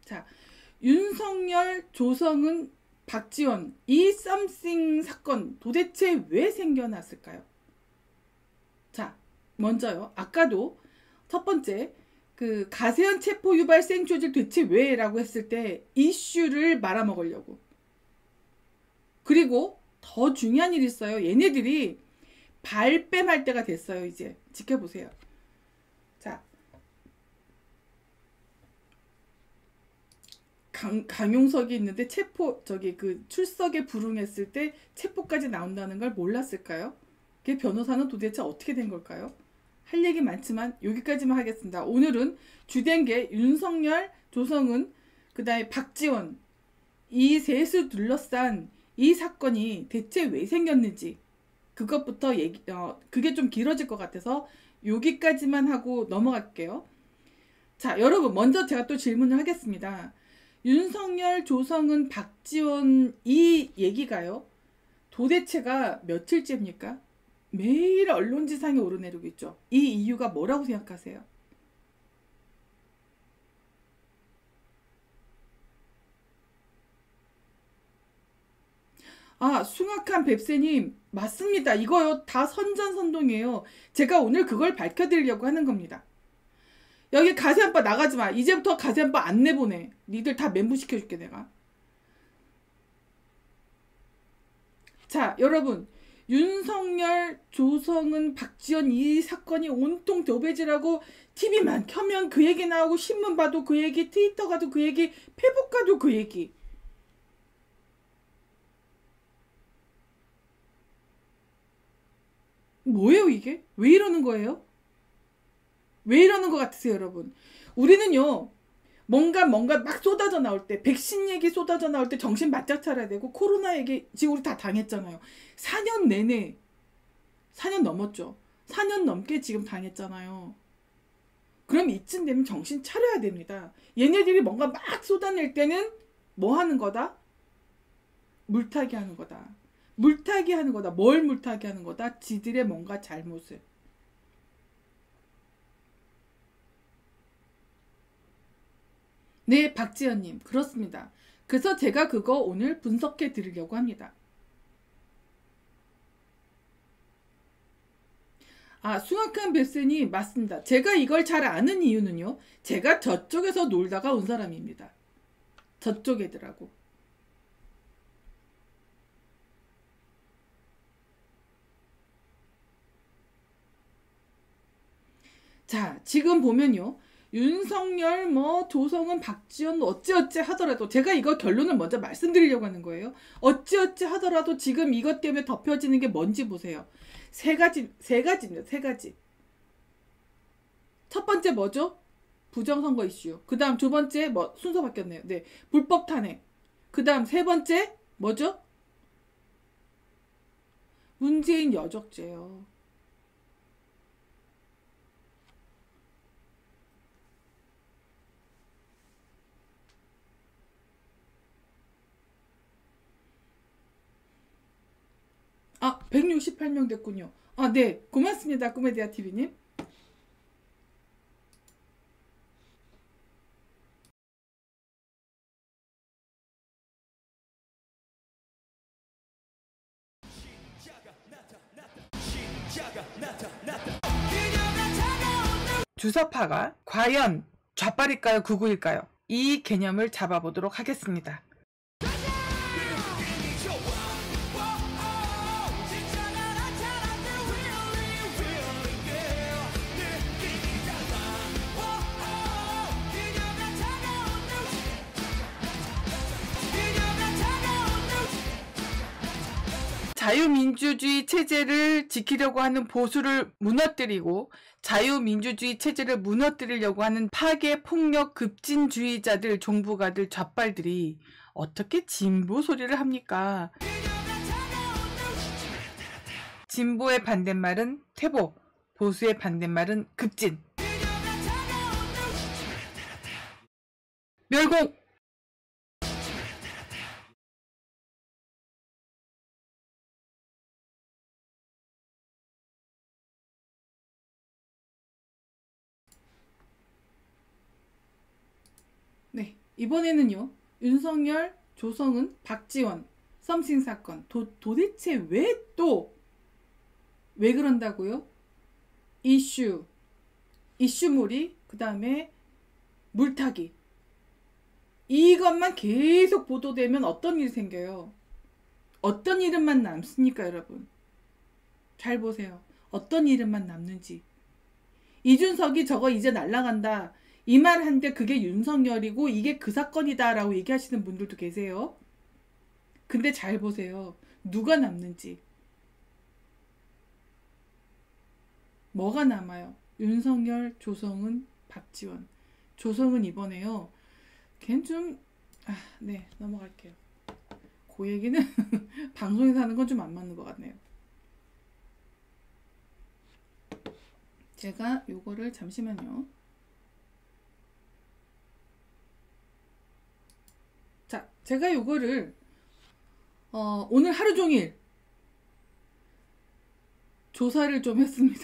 자, 윤석열, 조성은, 박지원 이 썸씽 사건 도대체 왜 생겨났을까요? 자, 먼저요. 아까도 첫 번째 그 가세현 체포 유발 생조직 대체 왜? 라고 했을 때 이슈를 말아먹으려고. 그리고 더 중요한 일이 있어요. 얘네들이 발뺌할 때가 됐어요. 이제 지켜보세요. 자, 강용석이 있는데 체포 저기 그 출석에 불응했을 때 체포까지 나온다는 걸 몰랐을까요? 그 변호사는 도대체 어떻게 된 걸까요? 할 얘기 많지만 여기까지만 하겠습니다. 오늘은 주된 게 윤석열, 조성은, 그 다음에 박지원 이 셋을 둘러싼 이 사건이 대체 왜 생겼는지 그것부터 그게 좀 길어질 것 같아서 여기까지만 하고 넘어갈게요. 자, 여러분 먼저 제가 또 질문을 하겠습니다. 윤석열, 조성은, 박지원 이 얘기가요. 도대체가 며칠째입니까? 매일 언론지상에 오르내리고 있죠. 이 이유가 뭐라고 생각하세요? 아, 숭악한 뱁새님 맞습니다. 이거요 다 선전선동이에요. 제가 오늘 그걸 밝혀드리려고 하는 겁니다. 여기 가세한바 나가지마. 이제부터 가세한바 안 내보내. 니들 다 멘붕시켜줄게 내가. 자, 여러분 윤석열, 조성은, 박지원 이 사건이 온통 도배지라고 TV만 켜면 그 얘기 나오고 신문 봐도 그 얘기, 트위터 가도 그 얘기, 페북 가도 그 얘기. 뭐예요 이게? 왜 이러는 거예요? 왜 이러는 것 같으세요 여러분? 우리는요 뭔가 막 쏟아져 나올 때, 백신 얘기 쏟아져 나올 때 정신 바짝 차려야 되고, 코로나 얘기 지금 우리 다 당했잖아요. 4년 내내, 4년 넘었죠. 4년 넘게 지금 당했잖아요. 그럼 이쯤 되면 정신 차려야 됩니다. 얘네들이 뭔가 막 쏟아낼 때는 뭐 하는 거다? 물타기 하는 거다. 물타기 하는 거다. 뭘 물타기 하는 거다? 지들의 뭔가 잘못을. 네, 박지연님. 그렇습니다. 그래서 제가 그거 오늘 분석해 드리려고 합니다. 아, 숭악한 볏새니 맞습니다. 제가 이걸 잘 아는 이유는요. 제가 저쪽에서 놀다가 온 사람입니다. 저쪽 애들하고. 자, 지금 보면요. 윤석열, 조성은, 박지원 어찌어찌 하더라도 제가 이거 결론을 먼저 말씀드리려고 하는 거예요. 어찌어찌 하더라도 지금 이것 때문에 덮여지는 게 뭔지 보세요. 세 가지입니다. 세 가지. 첫 번째 뭐죠? 부정선거 이슈. 그 다음 두 번째 순서 바뀌었네요. 네, 불법 탄핵. 그 다음 세 번째 뭐죠? 문재인 여적죄요. 아, 168명 됐군요. 아, 네. 고맙습니다. 꿈에대하 TV님. 주사파가 과연 좌빨일까요? 극우일까요? 이 개념을 잡아보도록 하겠습니다. 자유민주주의 체제를 지키려고 하는 보수를 무너뜨리고 자유민주주의 체제를 무너뜨리려고 하는 파괴, 폭력, 급진주의자들, 종부가들, 좌빨들이 어떻게 진보 소리를 합니까? 진보의 반대말은 퇴보, 보수의 반대말은 급진. 멸공! 네, 이번에는요. 윤석열, 조성은, 박지원 썸씽 사건 도대체 왜 그런다고요? 이슈몰이 그 다음에 물타기 이것만 계속 보도되면 어떤 일이 생겨요? 어떤 이름만 남습니까, 여러분? 잘 보세요. 어떤 이름만 남는지. 이준석이 저거 이제 날라간다. 이 말 한데 그게 윤석열이고 이게 그 사건이다 라고 얘기하시는 분들도 계세요. 근데 잘 보세요. 누가 남는지. 뭐가 남아요? 윤석열, 조성은, 박지원. 조성은 이번에요. 걔는 좀 네, 넘어갈게요. 그 얘기는 방송에서 하는 건 좀 안 맞는 것 같네요. 제가 요거를 잠시만요. 자, 제가 요거를 오늘 하루 종일 조사를 좀 했습니다.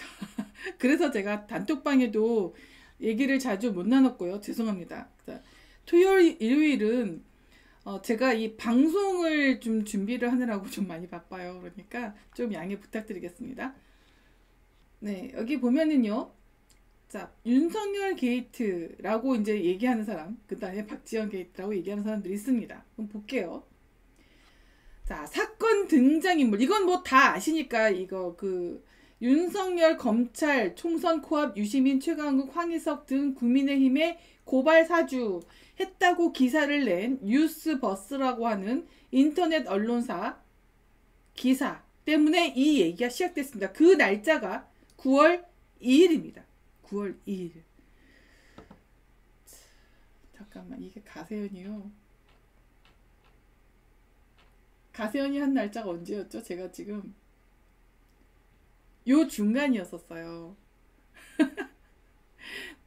그래서 제가 단톡방에도 얘기를 자주 못 나눴고요. 죄송합니다. 토요일, 일요일은 제가 이 방송을 좀 준비를 하느라고 좀 많이 바빠요. 그러니까 좀 양해 부탁드리겠습니다. 네, 여기 보면은요. 자, 윤석열 게이트라고 이제 얘기하는 사람, 그 다음에 박지원 게이트라고 얘기하는 사람들이 있습니다. 그럼 볼게요. 자, 사건 등장인물. 이건 뭐 다 아시니까, 이거 윤석열 검찰 총선 코앞 유시민 최강욱 황희석 등 국민의힘의 고발 사주 했다고 기사를 낸 뉴스버스라고 하는 인터넷 언론사 기사 때문에 이 얘기가 시작됐습니다. 그 날짜가 9월 2일입니다. 9월 2일. 잠깐만, 이게 가세연이요. 가세연이 한 날짜가 언제였죠? 제가 지금 요 중간이었었어요.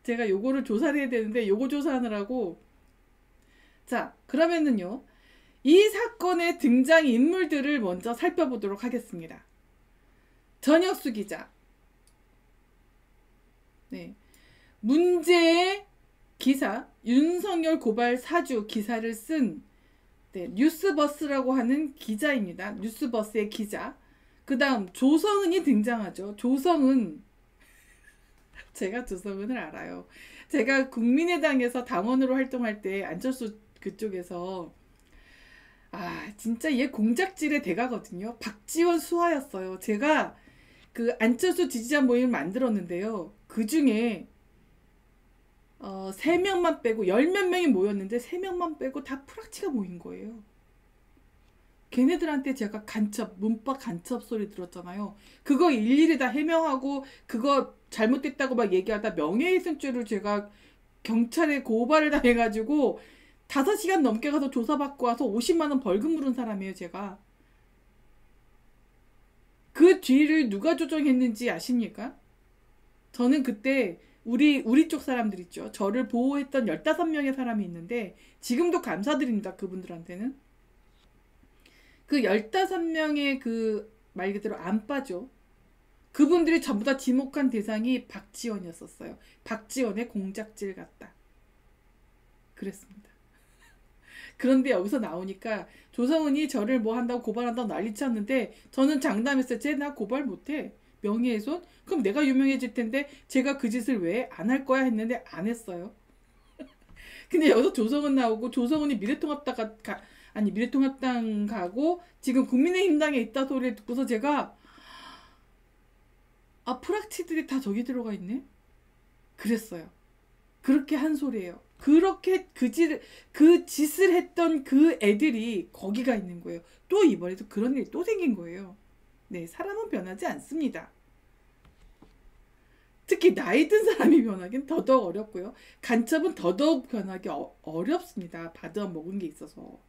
제가 요거를 조사를 해야 되는데 요거 조사하느라고. 자, 그러면은요. 이 사건의 등장 인물들을 먼저 살펴보도록 하겠습니다. 전혁수 기자. 네. 문제의 기사, 윤석열 고발 사주 기사를 쓴 뉴스버스라고 하는 기자입니다. 뉴스버스의 기자. 그 다음 조성은이 등장하죠. 조성은 제가 조성은을 알아요. 제가 국민의당에서 당원으로 활동할 때 안철수 그쪽에서 진짜 얘 공작질의 대가거든요. 박지원 수하였어요. 제가 그 안철수 지지자 모임을 만들었는데요. 그 중에 3명만 빼고 10몇 명이 모였는데 3명만 빼고 다 프락치가 모인 거예요. 걔네들한테 제가 문법 간첩 소리 들었잖아요. 그거 일일이 다 해명하고 그거 잘못됐다고 막 얘기하다 명예훼손죄를 제가 경찰에 고발을 당해가지고 5시간 넘게 가서 조사받고 와서 50만 원 벌금 물은 사람이에요, 제가. 그 뒤를 누가 조정했는지 아십니까? 저는 그때 우리 쪽 사람들 있죠. 저를 보호했던 15명의 사람이 있는데 지금도 감사드립니다. 그분들한테는. 그 15명의 말 그대로 안빠죠. 그분들이 전부 다 지목한 대상이 박지원이었었어요. 박지원의 공작질 같다. 그랬습니다. 그런데 여기서 나오니까 조성은이 저를 뭐 한다고 고발한다고 난리쳤는데 저는 장담했어요. 쟤 나 고발 못해. 명예훼손? 그럼 내가 유명해질 텐데 제가 그 짓을 왜 안 할 거야 했는데 안 했어요. 근데 여기서 조성은 나오고 조성은이 미래통합당 가고 지금 국민의힘당에 있다 소리를 듣고서 제가 프락치들이 다 저기 들어가 있네? 그랬어요. 그렇게 한 소리예요. 그렇게 그 짓을 했던 그 애들이 거기가 있는 거예요. 또 이번에도 그런 일이 또 생긴 거예요. 네, 사람은 변하지 않습니다. 특히 나이 든 사람이 변하긴 더더욱 어렵고요. 간첩은 더더욱 변하기 어렵습니다. 받아먹은 게 있어서.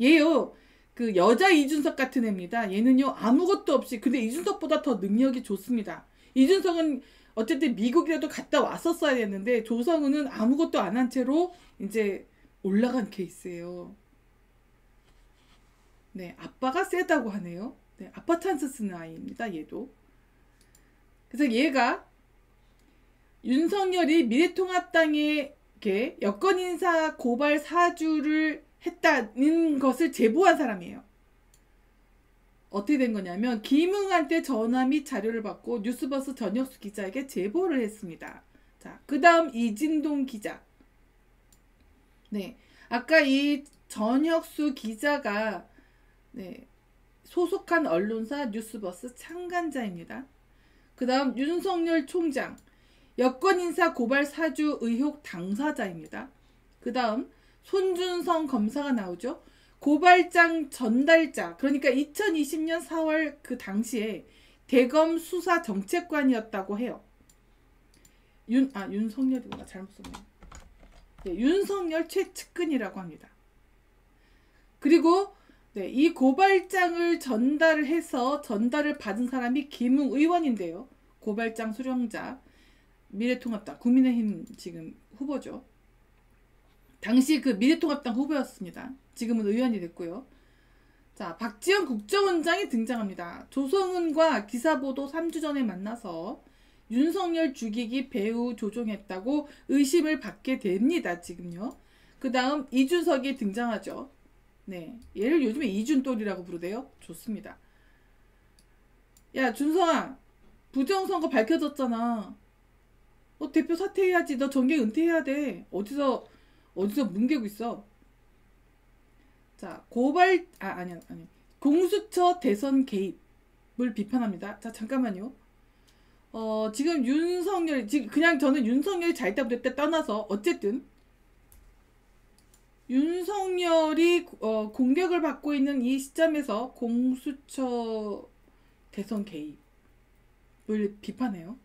얘요, 그 여자 이준석 같은 애입니다. 얘는요, 아무것도 없이, 근데 이준석보다 더 능력이 좋습니다. 이준석은 어쨌든 미국이라도 갔다 왔었어야 됐는데, 조성은은 아무것도 안 한 채로 이제 올라간 케이스예요. 네, 아빠가 세다고 하네요. 네, 아빠 찬스 쓰는 아이입니다, 얘도. 그래서 얘가 윤석열이 미래통합당에 이렇게 여권 인사 고발 사주를 했다는 것을 제보한 사람이에요. 어떻게 된 거냐면 김웅한테 전화 및 자료를 받고 뉴스버스 전혁수 기자에게 제보를 했습니다. 자, 그 다음 이진동 기자. 네, 아까 이 전혁수 기자가 네, 소속한 언론사 뉴스버스 창간자입니다. 그 다음 윤석열 총장, 여권 인사 고발 사주 의혹 당사자입니다. 그 다음 손준성 검사가 나오죠. 고발장 전달자, 그러니까 2020년 4월 그 대검 수사 정책관이었다고 해요. 윤석열이구나. 잘못 썼네. 네, 윤석열 최측근이라고 합니다. 그리고 네, 이 고발장을 전달을 받은 사람이 김웅 의원인데요. 고발장 수령자, 미래통합당, 국민의힘 지금 후보죠. 당시 그 미래통합당 후보였습니다. 지금은 의원이 됐고요. 자, 박지원 국정원장이 등장합니다. 조성은과 기사보도 3주 전에 만나서 윤석열 죽이기 배후 조종했다고 의심을 받게 됩니다. 지금요. 그 다음 이준석이 등장하죠. 네, 얘를 요즘에 이준돌이라고 부르대요. 좋습니다. 야, 준성아, 부정선거 밝혀졌잖아. 너 대표 사퇴해야지. 너 정계 은퇴해야 돼. 어디서 뭉개고 있어. 자, 공수처 대선 개입을 비판합니다. 자, 잠깐만요. 지금 그냥 저는 윤석열이 잘했다 못했다 떠나서 어쨌든 윤석열이 공격을 받고 있는 이 시점에서 공수처 대선 개입을 비판해요.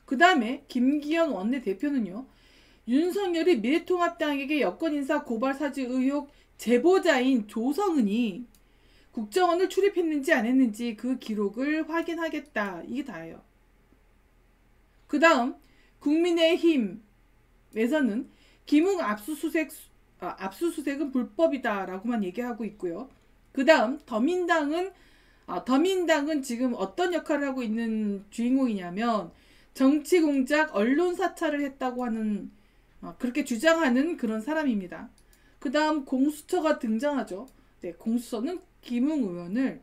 그 다음에 김기현 원내대표는요. 윤석열이 미래통합당에게 여권인사 고발 사주 의혹 제보자인 조성은이 국정원을 출입했는지 안 했는지 그 기록을 확인하겠다. 이게 다예요. 그 다음 국민의힘에서는 김웅 압수수색은 불법이다 라고만 얘기하고 있고요. 그 다음 더민당은 지금 어떤 역할을 하고 있는 주인공이냐면 정치공작 언론 사찰을 했다고 하는 그렇게 주장하는 그런 사람입니다. 그 다음 공수처가 등장하죠. 네, 공수처는 김웅 의원을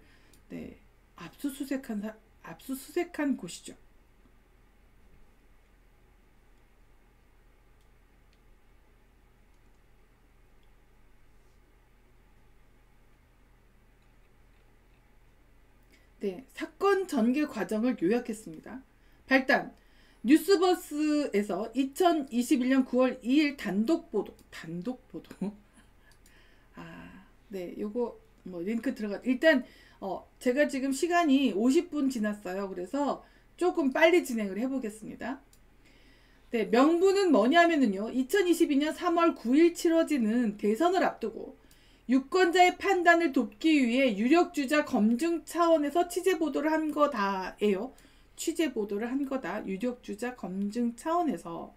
네, 압수수색한 곳이죠. 네, 사건 전개 과정을 요약했습니다. 발단, 뉴스버스에서 2021년 9월 2일 단독 보도. 네, 요거 링크 일단 제가 지금 시간이 50분 지났어요. 그래서 조금 빨리 진행을 해보겠습니다. 네, 명분은 뭐냐면은요. 2022년 3월 9일 치러지는 대선을 앞두고 유권자의 판단을 돕기 위해 유력주자 검증 차원에서 취재보도를 한 거다예요. 취재보도를 한 거다. 유력주자 검증 차원에서.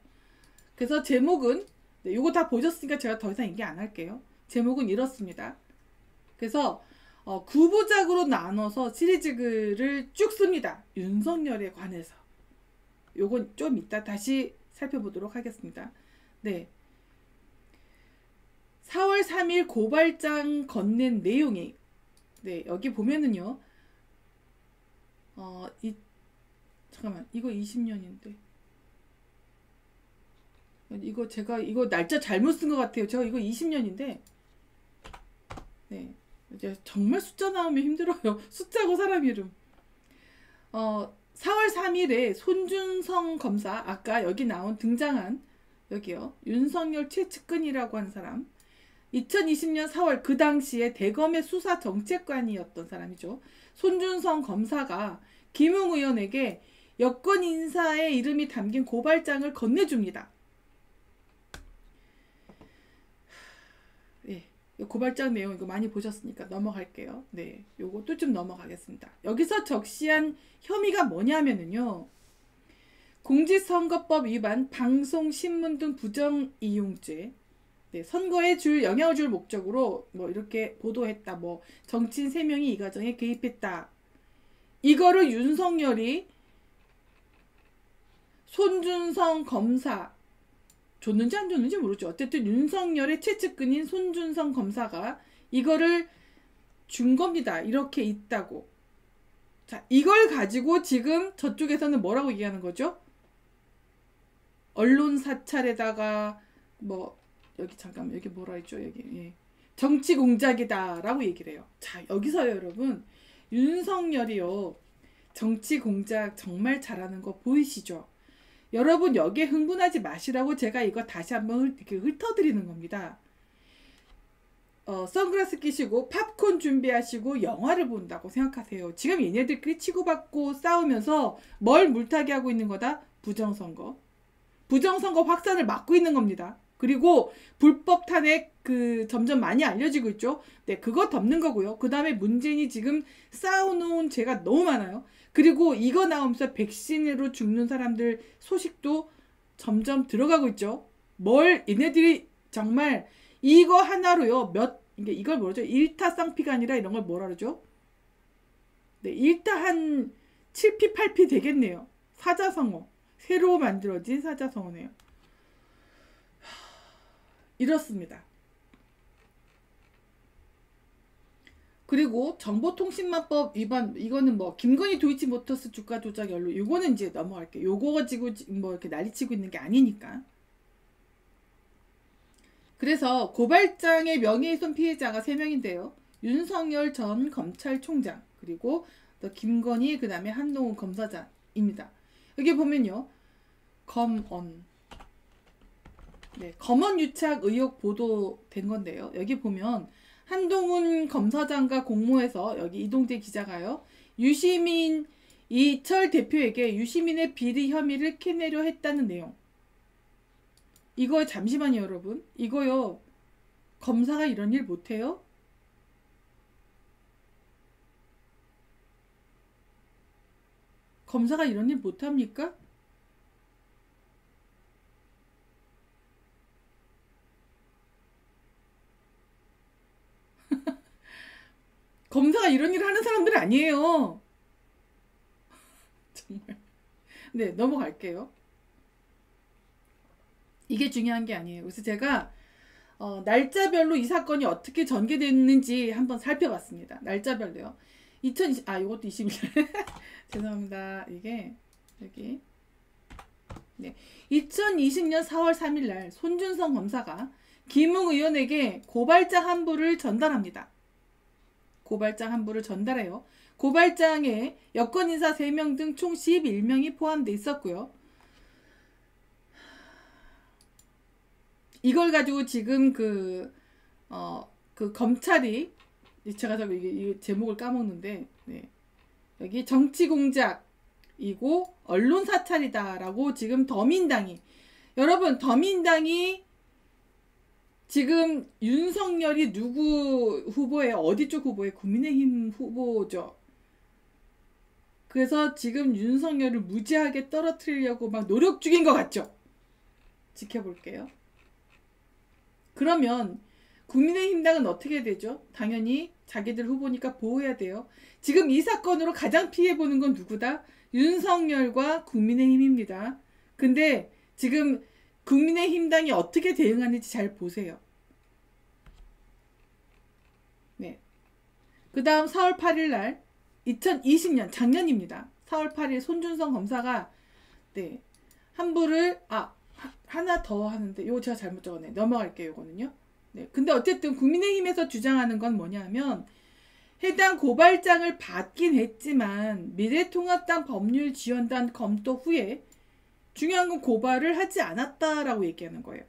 그래서 제목은 네, 요거 다 보셨으니까 제가 더 이상 얘기 안 할게요. 제목은 이렇습니다. 그래서 9부작으로 나눠서 시리즈를 쭉 씁니다. 윤석열에 관해서. 요건 좀 이따 다시 살펴보도록 하겠습니다. 네. 4월 3일 고발장 건넨 내용이 네, 여기 보면은요. 잠깐만. 이거 20년인데. 이거 날짜 잘못 쓴 것 같아요. 제가 이거 20년인데. 네. 이제 정말 숫자 나오면 힘들어요. 숫자고 사람 이름. 4월 3일에 손준성 검사, 아까 여기 등장한 여기요. 윤석열 최측근이라고 하는 사람. 2020년 4월 그 당시에 대검의 수사 정책관이었던 사람이죠. 손준성 검사가 김웅 의원에게 여권 인사의 이름이 담긴 고발장을 건네줍니다. 예, 고발장 내용 이거 많이 보셨으니까 넘어갈게요. 네, 요것도 좀 넘어가겠습니다. 여기서 적시한 혐의가 뭐냐면은요. 공직선거법 위반, 방송, 신문 등 부정 이용죄, 네, 선거에 영향을 줄 목적으로 이렇게 보도했다. 정치인 3명이 이 과정에 개입했다. 이거를 윤석열이 손준성 검사, 줬는지 안 줬는지 모르죠. 어쨌든 윤석열의 최측근인 손준성 검사가 이거를 준 겁니다. 이렇게 있다고. 자, 이걸 가지고 지금 저쪽에서는 뭐라고 얘기하는 거죠? 언론 사찰에다가 뭐 여기 잠깐만 여기 뭐라 했죠? 여기 예. 정치 공작이다라고 얘기를 해요. 자, 여기서요, 여러분. 윤석열이요. 정치 공작 정말 잘하는 거 보이시죠? 여러분 여기에 흥분하지 마시라고 제가 이거 다시 한번 이렇게 훑어드리는 겁니다. 선글라스 끼시고 팝콘 준비하시고 영화를 본다고 생각하세요. 지금 얘네들끼리 치고받고 싸우면서 뭘 물타기 하고 있는 거다? 부정선거. 부정선거 확산을 막고 있는 겁니다. 그리고 불법 탄핵 점점 많이 알려지고 있죠. 네, 그거 덮는 거고요. 그 다음에 문재인이 지금 쌓아놓은 죄가 너무 많아요. 그리고 이거 나오면서 백신으로 죽는 사람들 소식도 점점 들어가고 있죠. 얘네들이 정말 이거 하나로요. 이걸 뭐라죠? 일타쌍피가 아니라 이런 걸 뭐라 그러죠? 네, 일타 한 7피, 8피 되겠네요. 사자성어. 새로 만들어진 사자성어네요. 이렇습니다. 그리고 정보통신망법 위반, 이거는 뭐 김건희 도이치모터스 주가 조작 연루, 이거는 이제 넘어갈게요. 요거 가지고 뭐 이렇게 난리치고 있는 게 아니니까. 그래서 고발장의 명예훼손 피해자가 3명인데요. 윤석열 전 검찰총장, 그리고 또 김건희, 그 다음에 한동훈 검사장입니다. 여기 보면요. 검언 유착 의혹 보도된 건데요. 여기 보면 한동훈 검사장과 공모해서 여기 이동재 기자가요. 유시민 이철 대표에게 유시민의 비리 혐의를 캐내려 했다는 내용. 이거 잠시만요, 여러분. 이거요. 검사가 이런 일 못해요? 검사가 이런 일 못합니까? 검사가 이런 일을 하는 사람들 아니에요. 정말. 네, 넘어갈게요. 이게 중요한 게 아니에요. 그래서 제가 날짜별로 이 사건이 어떻게 전개됐는지 한번 살펴봤습니다. 날짜별로요. 이것도 21일. 죄송합니다. 이게 여기 네. 2020년 4월 3일 날 손준성 검사가 김웅 의원에게 고발장 한 부를 전달합니다. 고발장 한 부를 전달해요. 고발장에 여권인사 3명 등 총 11명이 포함되어 있었고요. 이걸 가지고 지금 검찰이, 제가 자꾸 이 제목을 까먹는데, 네. 여기 정치공작이고 언론사찰이다라고 지금 더민당이, 여러분, 더민당이 지금 윤석열이 누구 후보예요? 어디 쪽 후보예요? 국민의힘 후보죠. 그래서 지금 윤석열을 무지하게 떨어뜨리려고 막 노력 중인 것 같죠? 지켜볼게요. 그러면 국민의힘당은 어떻게 되죠? 당연히 자기들 후보니까 보호해야 돼요. 지금 이 사건으로 가장 피해보는 건 누구다? 윤석열과 국민의힘입니다. 근데 지금 국민의힘당이 어떻게 대응하는지 잘 보세요. 네. 그 다음 4월 8일 날 2020년 작년입니다. 4월 8일 손준성 검사가 네, 한부를 하나 더 하는데 이거 제가 잘못 적었네. 넘어갈게요. 이거는요. 네. 근데 어쨌든 국민의힘에서 주장하는 건 뭐냐면 해당 고발장을 받긴 했지만 미래통합당 법률지원단 검토 후에 중요한 건 고발을 하지 않았다라고 얘기하는 거예요.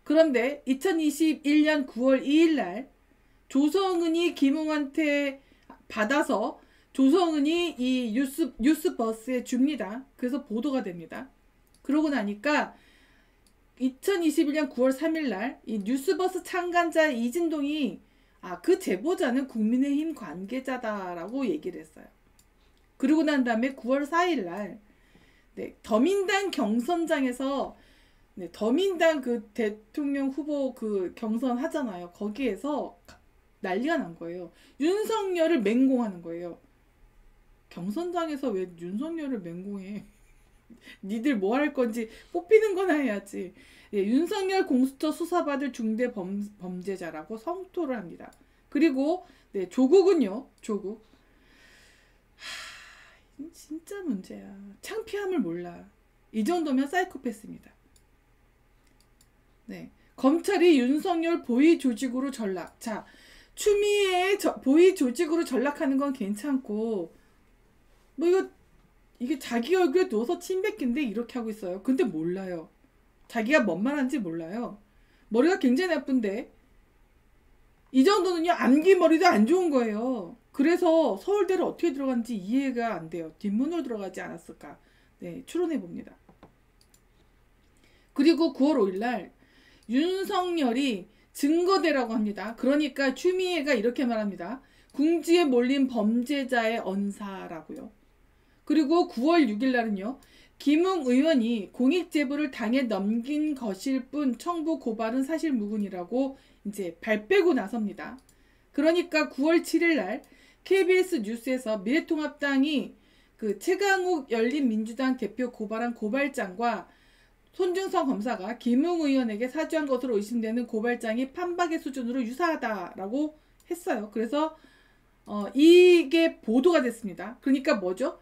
그런데 2021년 9월 2일 날 조성은이 김웅한테 받아서 조성은이 이 뉴스버스에 줍니다. 그래서 보도가 됩니다. 그러고 나니까 2021년 9월 3일 날 이 뉴스버스 참관자 이진동이 그 제보자는 국민의힘 관계자다라고 얘기를 했어요. 그러고 난 다음에 9월 4일 날 네, 더민당 경선장에서 네, 더민당 대통령 후보 경선 하잖아요. 거기에서 난리가 난 거예요. 윤석열을 맹공하는 거예요. 경선장에서 왜 윤석열을 맹공해? 니들 뭐 할 건지 뽑히는 거나 해야지. 예, 윤석열 공수처 수사받을 중대 범죄자라고 성토를 합니다. 그리고 네, 조국은요. 조국. 진짜 문제야. 창피함을 몰라. 이 정도면 사이코패스입니다. 네. 검찰이 윤석열 보위 조직으로 전락. 자, 추미애의 보위 조직으로 전락하는 건 괜찮고, 뭐 이게 자기 얼굴에 누워서 침 뱉긴데 이렇게 하고 있어요. 근데 몰라요. 자기가 뭔 말하는지 몰라요. 머리가 굉장히 나쁜데 이 정도는요, 암기 머리도 안 좋은 거예요. 그래서 서울대를 어떻게 들어갔는지 이해가 안 돼요. 뒷문으로 들어가지 않았을까. 네, 추론해 봅니다. 그리고 9월 5일 날 윤석열이 증거대라고 합니다. 그러니까 추미애가 이렇게 말합니다. 궁지에 몰린 범죄자의 언사라고요. 그리고 9월 6일 날은요. 김웅 의원이 공익제보를 당에 넘긴 것일 뿐 청부 고발은 사실 무근이라고 이제 발 빼고 나섭니다. 그러니까 9월 7일 날 KBS 뉴스에서 미래통합당이 그 최강욱 열린민주당 대표 고발한 고발장과 손준성 검사가 김웅 의원에게 사주한 것으로 의심되는 고발장이 판박의 수준으로 유사하다라고 했어요. 그래서 이게 보도가 됐습니다. 그러니까 뭐죠?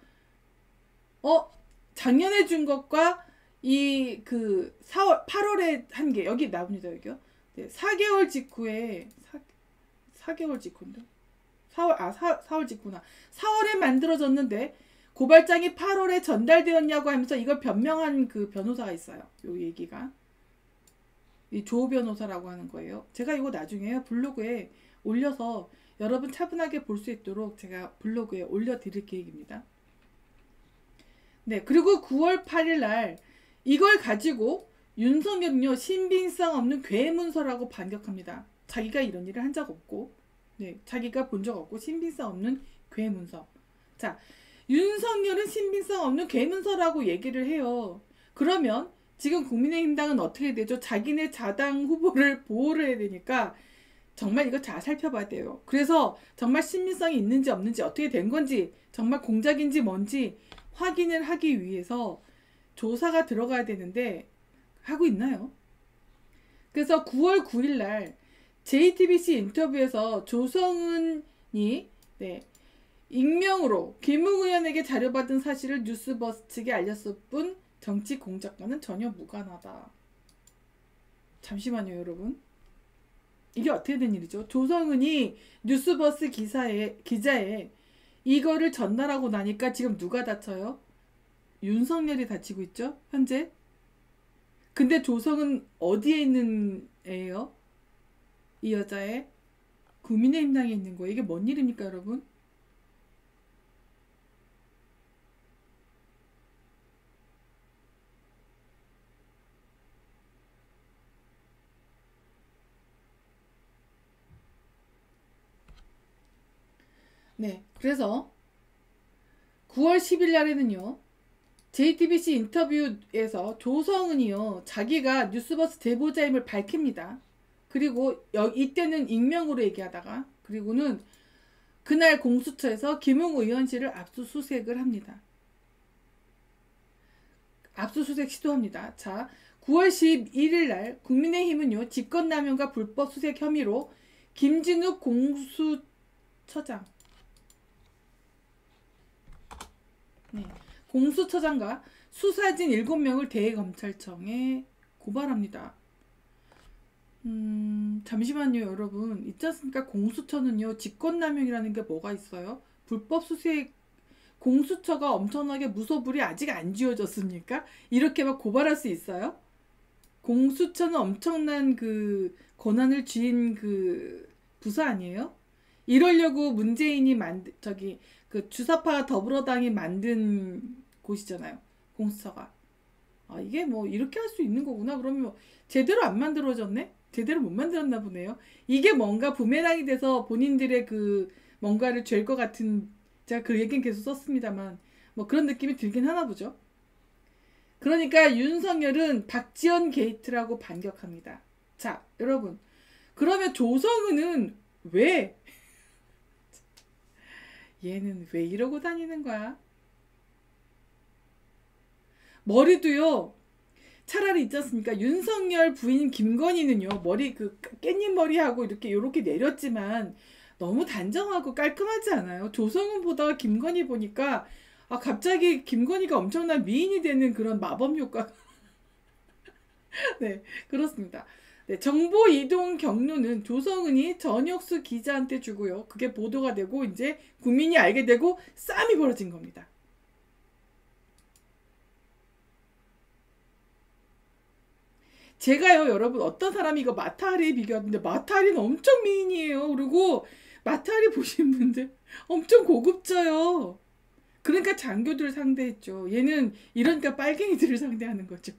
작년에 준 것과 이 그 8월에 한 게 여기 나옵니다. 여기요. 네, 4개월 직후에 4개월 직후인데 4월 직후나 4월에 만들어졌는데 고발장이 8월에 전달되었냐고 하면서 이걸 변명한 그 변호사가 있어요. 요 얘기가 이 조 변호사라고 하는 거예요. 제가 이거 나중에 블로그에 올려서 여러분 차분하게 볼 수 있도록 제가 블로그에 올려드릴 계획입니다. 네, 그리고 9월 8일 날 이걸 가지고 윤석열은요 신빙성 없는 괴문서라고 반격합니다. 자기가 이런 일을 한 적 없고, 네, 자기가 본 적 없고 신빙성 없는 괴문서. 자, 윤석열은 신빙성 없는 괴문서라고 얘기를 해요. 그러면 지금 국민의힘당은 어떻게 되죠? 자기네 자당 후보를 보호를 해야 되니까 정말 이거 잘 살펴봐야 돼요. 그래서 정말 신빙성이 있는지 없는지 어떻게 된 건지 정말 공작인지 뭔지 확인을 하기 위해서 조사가 들어가야 되는데 하고 있나요? 그래서 9월 9일 날 JTBC 인터뷰에서 조성은이 네, 익명으로 김웅 의원에게 자료받은 사실을 뉴스버스 측에 알렸을 뿐 정치 공작과는 전혀 무관하다. 잠시만요, 여러분. 이게 어떻게 된 일이죠? 조성은이 뉴스버스 기자에 이거를 전달하고 나니까 지금 누가 다쳐요? 윤석열이 다치고 있죠? 현재? 근데 조성은 어디에 있는 애예요? 이 여자애? 국민의힘당에 있는 거예요. 이게 뭔 일입니까, 여러분? 네, 그래서 9월 10일 날에는요. JTBC 인터뷰에서 조성은이요. 자기가 뉴스버스 제보자임을 밝힙니다. 그리고 이때는 익명으로 얘기하다가 그리고는 그날 공수처에서 김웅 의원실을 압수수색을 합니다. 압수수색 시도합니다. 자, 9월 11일 날 국민의힘은요. 직권남용과 불법 수색 혐의로 김진욱 공수처장 네. 공수처장과 수사진 7명을 대검찰청에 고발합니다. 잠시만요, 여러분. 있지 않습니까? 공수처는요, 직권남용이라는 게 뭐가 있어요? 불법 수색, 공수처가 엄청나게 무소불이 아직 안 지워졌습니까? 이렇게 막 고발할 수 있어요? 공수처는 엄청난 그 권한을 쥐인 그 부서 아니에요? 이러려고 문재인이 그 주사파 더불어당이 만든 곳이잖아요. 공수처가. 아, 이게 뭐 이렇게 할 수 있는 거구나. 그러면 뭐 제대로 안 만들어졌네? 제대로 못 만들었나 보네요. 이게 뭔가 부메랑이 돼서 본인들의 그 뭔가를 잴 것 같은, 제가 그 얘기는 계속 썼습니다만 뭐 그런 느낌이 들긴 하나 보죠. 그러니까 윤석열은 박지원 게이트라고 반격합니다. 자, 여러분. 그러면 조성은은 왜 얘는 왜 이러고 다니는 거야? 머리도요. 차라리 있지 않습니까? 윤석열 부인 김건희는요, 머리 그 깻잎 머리하고 요렇게 내렸지만 너무 단정하고 깔끔하지 않아요? 조성은보다 김건희 보니까 갑자기 김건희가 엄청난 미인이 되는 그런 마법 효과. 네, 그렇습니다. 네, 정보 이동 경로는 조성은이 전혁수 기자한테 주고요. 그게 보도가 되고 이제 국민이 알게 되고 싸움이 벌어진 겁니다. 제가요, 여러분, 어떤 사람이 이거 마타하리에 비교하는데 마타하리는 엄청 미인이에요. 그리고 마타하리 보신 분들 엄청 고급져요. 그러니까 장교들을 상대했죠. 얘는 이러니까 빨갱이들을 상대하는 거죠.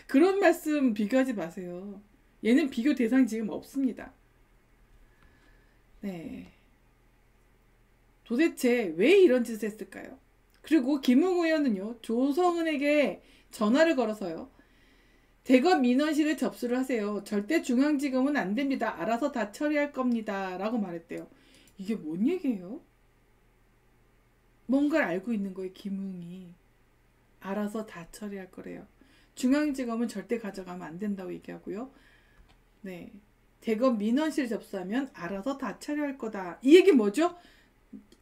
그런 말씀 비교하지 마세요. 얘는 비교 대상 지금 없습니다. 네. 도대체 왜 이런 짓을 했을까요? 그리고 김웅 의원은요, 조성은에게 전화를 걸어서요, 대검 민원실에 접수를 하세요. 절대 중앙지검은 안 됩니다. 알아서 다 처리할 겁니다. 라고 말했대요. 이게 뭔 얘기예요? 뭔가를 알고 있는 거예요, 김웅이. 알아서 다 처리할 거래요. 중앙지검은 절대 가져가면 안 된다고 얘기하고요. 네. 대검 민원실 접수하면 알아서 다 처리할 거다. 이 얘기 뭐죠?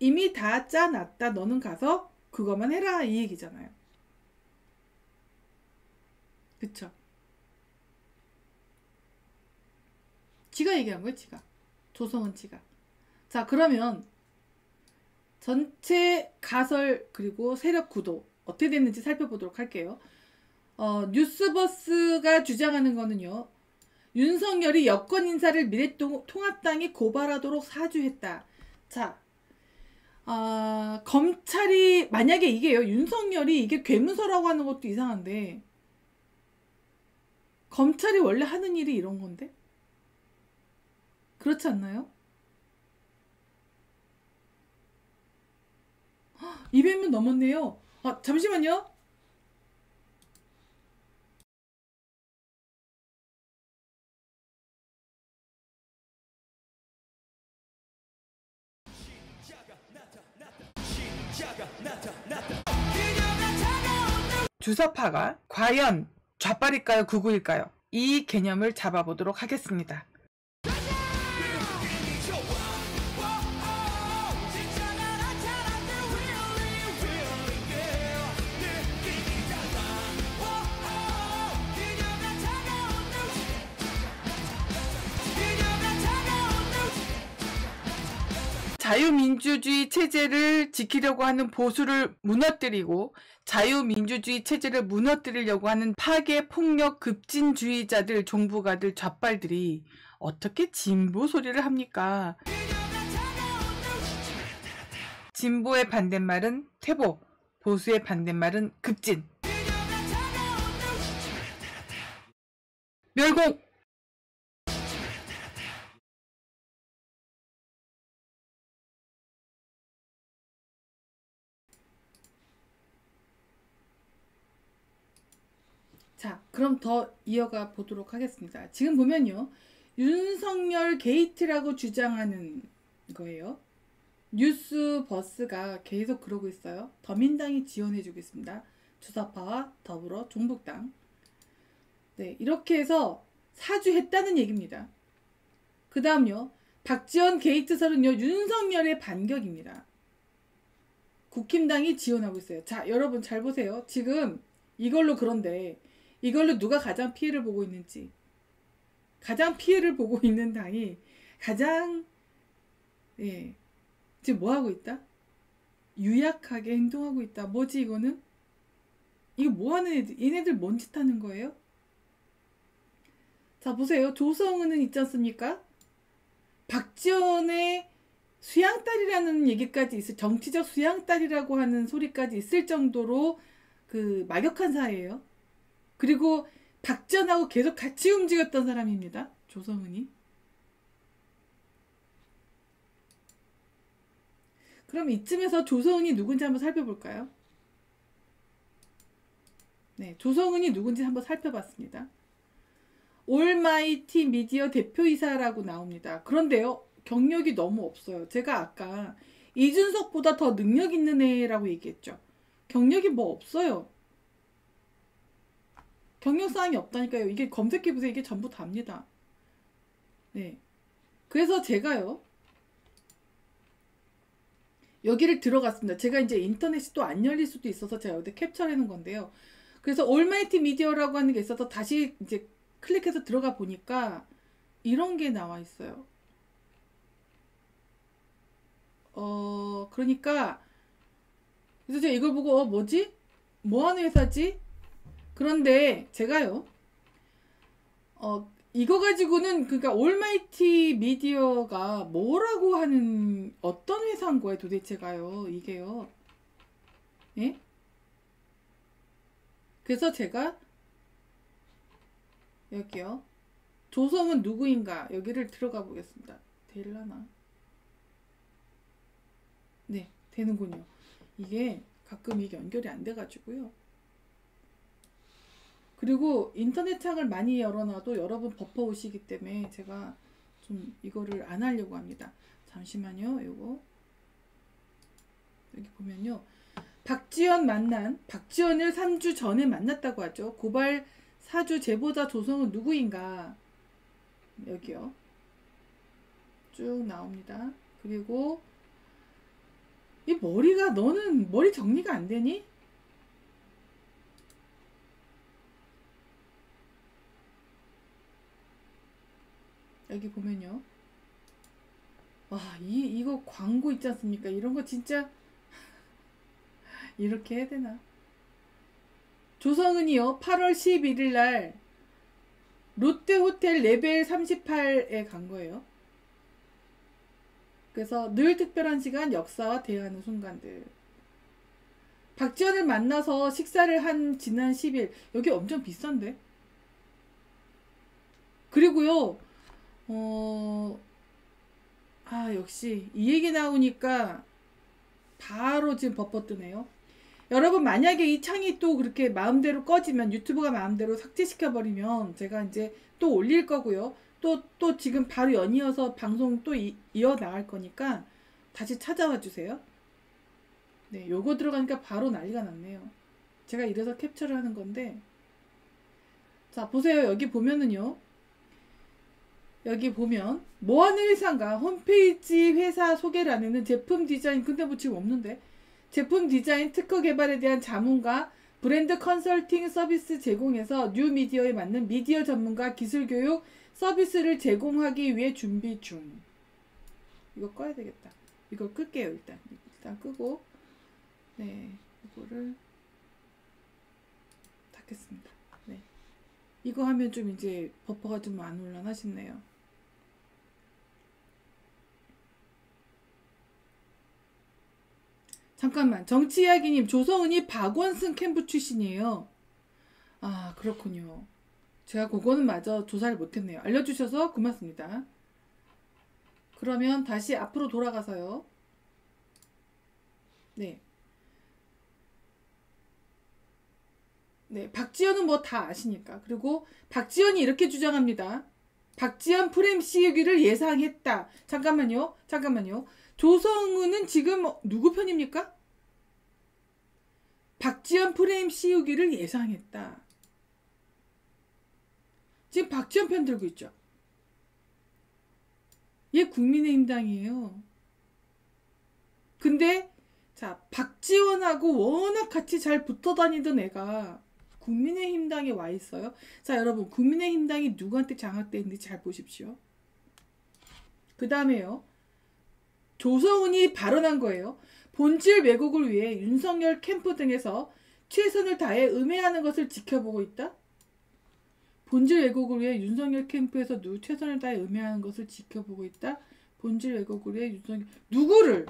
이미 다 짜놨다. 너는 가서 그것만 해라. 이 얘기잖아요. 그쵸? 지가 얘기한 거예요, 지가. 조성은 지가. 자, 그러면 전체 가설 그리고 세력 구도 어떻게 됐는지 살펴보도록 할게요. 뉴스버스가 주장하는 거는요, 윤석열이 여권 인사를 미래통합당이 고발하도록 사주했다. 자, 검찰이 만약에 이게요, 윤석열이 이게 괴문서라고 하는 것도 이상한데, 검찰이 원래 하는 일이 이런 건데? 그렇지 않나요? 200명 넘었네요. 잠시만요. 주사파가 과연 좌빨일까요, 극우일까요? 이 개념을 잡아보도록 하겠습니다. 자유민주주의 체제를 지키려고 하는 보수를 무너뜨리고 자유민주주의 체제를 무너뜨리려고 하는 파괴, 폭력, 급진주의자들, 종부가들, 좌빨들이 어떻게 진보 소리를 합니까? 진보의 반대말은 퇴보, 보수의 반대말은 급진. 멸공! 자, 그럼 더 이어가 보도록 하겠습니다. 지금 보면요, 윤석열 게이트라고 주장하는 거예요. 뉴스버스가 계속 그러고 있어요. 더민당이 지원해주고 있습니다. 주사파와 더불어 종북당. 네, 이렇게 해서 사주했다는 얘기입니다. 그 다음요, 박지원 게이트설은요, 윤석열의 반격입니다. 국힘당이 지원하고 있어요. 자, 여러분 잘 보세요. 지금 이걸로 누가 가장 피해를 보고 있는지. 가장 피해를 보고 있는 당이 가장, 지금 뭐 하고 있다? 유약하게 행동하고 있다. 뭐지 이거는? 이거 뭐 하는 애들? 얘네들 뭔 짓 하는 거예요? 자, 보세요. 조성은은 있지 않습니까? 박지원의 수양딸이라는 얘기까지 있을, 정치적 수양딸이라고 하는 소리까지 있을 정도로 그 막역한 사이예요. 그리고 박지원하고 계속 같이 움직였던 사람입니다. 조성은이. 그럼 이쯤에서 조성은이 누군지 한번 살펴볼까요? 네, 조성은이 누군지 한번 살펴봤습니다. 올마이티 미디어 대표이사라고 나옵니다. 그런데요, 경력이 너무 없어요. 제가 아까 이준석보다 더 능력 있는 애라고 얘기했죠. 경력이 뭐 없어요. 경력사항이 없다니까요. 이게 검색해보세요. 이게 전부 답니다. 네. 그래서 제가요, 여기를 들어갔습니다. 제가 이제 인터넷이 또 안 열릴 수도 있어서 제가 여기 캡처해 놓은 건데요. 그래서 올마이티 미디어라고 하는 게 있어서 다시 이제 클릭해서 들어가 보니까 이런 게 나와 있어요. 그러니까 그래서 제가 이걸 보고 뭐지? 뭐 하는 회사지? 그런데 제가요, 이거 가지고는 그러니까 올마이티 미디어가 뭐라고 하는 어떤 회사인 거예요 도대체가요 이게요. 예? 그래서 제가 여기요, 조성은 누구인가 여기를 들어가 보겠습니다. 될라나? 네, 되는군요. 이게 가끔 이게 연결이 안 돼가지고요. 그리고 인터넷 창을 많이 열어놔도 여러분 버퍼 오시기 때문에 제가 좀 이거를 안 하려고 합니다. 잠시만요. 요거 여기 보면요, 박지원을 3주 전에 만났다고 하죠. 고발 사주 제보자 조성은 누구인가 여기요 쭉 나옵니다. 그리고 이 머리가, 너는 머리 정리가 안 되니? 여기 보면요, 와, 이거 광고 있지 않습니까? 이런 거 진짜 이렇게 해야 되나? 조성은이요, 8월 11일 날 롯데호텔 레벨 38에 간 거예요. 그래서 늘 특별한 시간, 역사와 대화하는 순간들. 박지원을 만나서 식사를 한 지난 10일. 여기 엄청 비싼데? 그리고요, 역시 이 얘기 나오니까 바로 지금 버퍼 뜨네요. 여러분, 만약에 이 창이 또 그렇게 마음대로 꺼지면, 유튜브가 마음대로 삭제시켜버리면 제가 이제 또 올릴 거고요. 또 지금 바로 연이어서 방송 또 이어 나갈 거니까 다시 찾아와 주세요. 네, 요거 들어가니까 바로 난리가 났네요. 제가 이래서 캡처를 하는 건데, 자, 보세요. 여기 보면은요, 여기 보면 뭐하는 회사인가 홈페이지 회사 소개를 안 했는 제품 디자인, 근데 뭐 지금 없는데, 제품 디자인 특허 개발에 대한 자문과 브랜드 컨설팅 서비스 제공해서 뉴 미디어에 맞는 미디어 전문가 기술 교육 서비스를 제공하기 위해 준비 중. 이거 꺼야 되겠다. 이걸 끌게요. 일단 끄고, 네, 이거를 닫겠습니다. 네, 이거 하면 좀 이제 버퍼가 좀 안 올라나 싶네요. 잠깐만, 정치이야기님, 조성은이 박원순 캠프 출신이에요. 아, 그렇군요. 제가 그거는 마저 조사를 못했네요. 알려주셔서 고맙습니다. 그러면 다시 앞으로 돌아가서요. 네. 네, 박지현은 뭐 다 아시니까. 그리고 박지현이 이렇게 주장합니다. 박지현 프레임 씌우기를 예상했다. 잠깐만요. 조성은은 지금 누구 편입니까? 박지현 프레임 씌우기를 예상했다. 지금 박지현 편 들고 있죠. 얘 국민의힘당이에요. 근데 자, 박지원하고 워낙 같이 잘 붙어 다니던 애가 국민의힘당에 와 있어요. 자, 여러분, 국민의힘당이 누구한테 장악되는지 잘 보십시오. 그 다음에요, 조성은이 발언한 거예요. 본질 왜곡을 위해 윤석열 캠프 등에서 최선을 다해 음해하는 것을 지켜보고 있다. 본질 왜곡을 위해 윤석열 캠프에서 최선을 다해 음해하는 것을 지켜보고 있다. 본질 왜곡을 위해 윤석열, 누구를?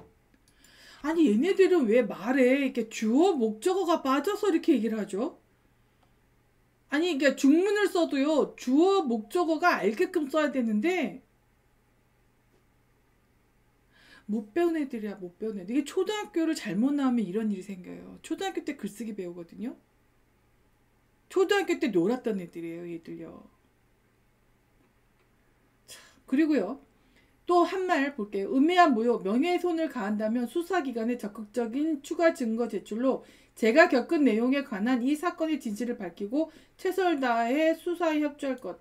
아니, 얘네들은 왜 말에 이렇게 주어 목적어가 빠져서 이렇게 얘기를 하죠? 아니, 그러니까 중문을 써도요, 주어 목적어가 알게끔 써야 되는데, 못 배운 애들이야, 못 배운 애들. 이게 초등학교를 잘못 나오면 이런 일이 생겨요. 초등학교 때 글쓰기 배우거든요. 초등학교 때 놀았던 애들이에요, 얘들요. 자, 그리고요, 또 한 말 볼게요. 음해한 모욕, 명예훼손을 가한다면 수사기관에 적극적인 추가 증거 제출로 제가 겪은 내용에 관한 이 사건의 진실을 밝히고 최선을 다해 수사에 협조할 것.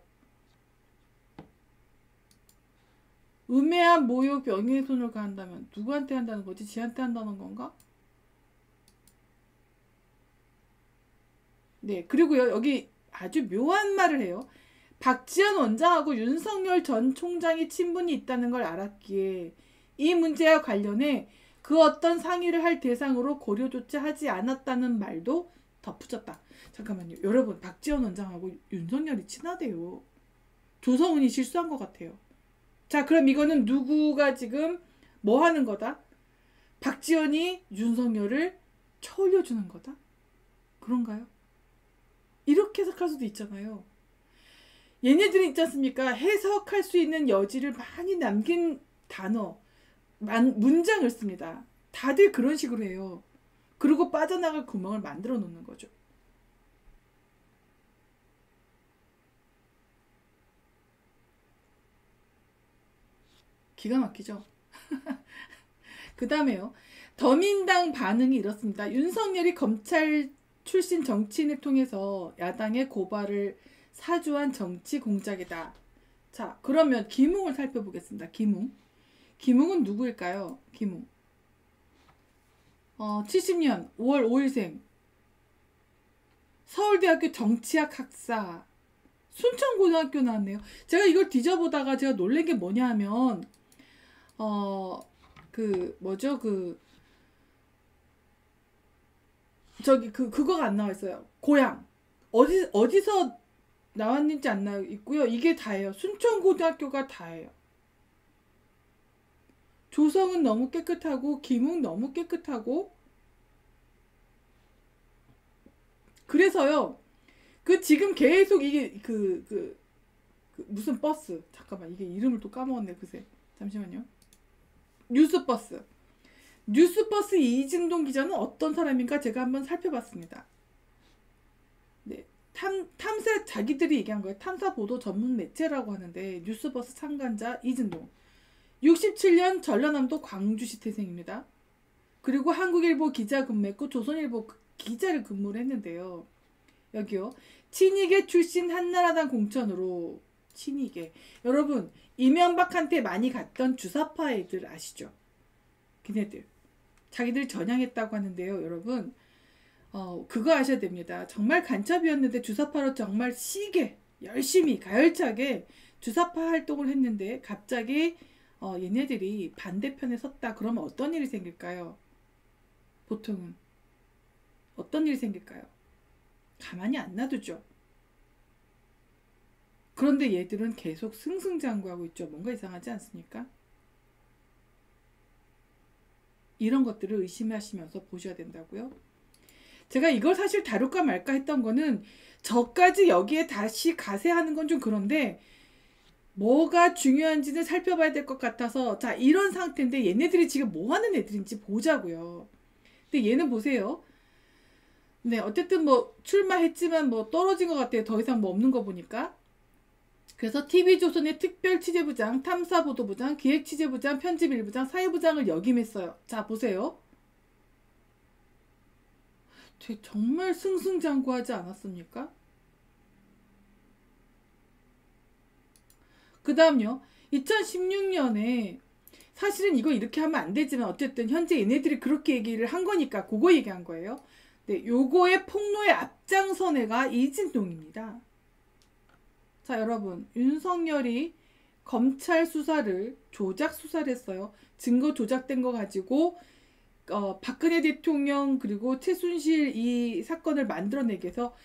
음해한 모욕, 명예훼손을 가한다면 누구한테 한다는 거지? 지한테 한다는 건가? 네, 그리고요, 여기 아주 묘한 말을 해요. 박지원 원장하고 윤석열 전 총장이 친분이 있다는 걸 알았기에 이 문제와 관련해 그 어떤 상의를 할 대상으로 고려조차 하지 않았다는 말도 덧붙였다. 잠깐만요. 여러분, 박지원 원장하고 윤석열이 친하대요. 조성은이 실수한 것 같아요. 자, 그럼 이거는 누구가 지금 뭐 하는 거다? 박지원이 윤석열을 쳐올려주는 거다? 그런가요? 이렇게 해석할 수도 있잖아요. 얘네들이 있지 않습니까? 해석할 수 있는 여지를 많이 남긴 단어, 문장을 씁니다. 다들 그런 식으로 해요. 그리고 빠져나갈 구멍을 만들어 놓는 거죠. 기가 막히죠? 그 다음에요. 더민당 반응이 이렇습니다. 윤석열이 검찰 출신 정치인을 통해서 야당의 고발을 사주한 정치 공작이다. 자, 그러면 김웅을 살펴보겠습니다. 김웅은 누구일까요? 김웅. 70년 5월 5일생. 서울대학교 정치학 학사. 순천고등학교 나왔네요. 제가 이걸 뒤져보다가 제가 놀란 게 뭐냐 하면 그거가 안 나와 있어요. 고향. 어디서 나왔는지 안 나와 있고요. 이게 다예요. 순천고등학교가 다예요. 조성은 너무 깨끗하고 김웅 너무 깨끗하고 그래서요. 지금 계속 이게 무슨 버스. 잠깐만, 이게 이름을 또 까먹었네. 그새. 잠시만요. 뉴스버스 이진동 기자는 어떤 사람인가 제가 한번 살펴봤습니다. 네, 탐사 자기들이 얘기한 거예요. 탐사 보도 전문 매체라고 하는데 뉴스버스 참관자 이진동. 67년 전라남도 광주시 태생입니다. 그리고 한국일보 기자 근무했고 조선일보 기자를 근무를 했는데요. 여기요. 친이계 출신 한나라당 공천으로 친이계. 여러분, 이명박한테 많이 갔던 주사파 애들 아시죠? 걔네들. 자기들 전향했다고 하는데요. 여러분, 그거 아셔야 됩니다. 정말 간첩이었는데 주사파로 정말 시게 열심히 가열차게 주사파 활동을 했는데 갑자기 얘네들이 반대편에 섰다. 그러면 어떤 일이 생길까요? 보통은 어떤 일이 생길까요? 가만히 안 놔두죠. 그런데 얘들은 계속 승승장구하고 있죠. 뭔가 이상하지 않습니까? 이런 것들을 의심하시면서 보셔야 된다고요. 제가 이걸 사실 다룰까 말까 했던 거는 저까지 여기에 다시 가세하는 건 좀 그런데 뭐가 중요한지는 살펴봐야 될 것 같아서 자, 이런 상태인데 얘네들이 지금 뭐 하는 애들인지 보자고요. 근데 얘는 보세요. 네, 어쨌든 뭐 출마했지만 뭐 떨어진 것 같아요. 더 이상 뭐 없는 거 보니까. 그래서 TV조선의 특별취재부장, 탐사보도부장, 기획취재부장, 편집일부장, 사회부장을 역임했어요. 자, 보세요. 정말 승승장구하지 않았습니까? 그 다음요. 2016년에 사실은 이거 이렇게 하면 안 되지만 어쨌든 현재 얘네들이 그렇게 얘기를 한 거니까 그거 얘기한 거예요. 네, 요거의 폭로의 앞장선 애가 이진동입니다. 자, 여러분, 윤석열이 검찰 수사를 조작 수사를 했어요. 증거 조작된 거 가지고 박근혜 대통령 그리고 최순실 이 사건을 만들어내기 위해서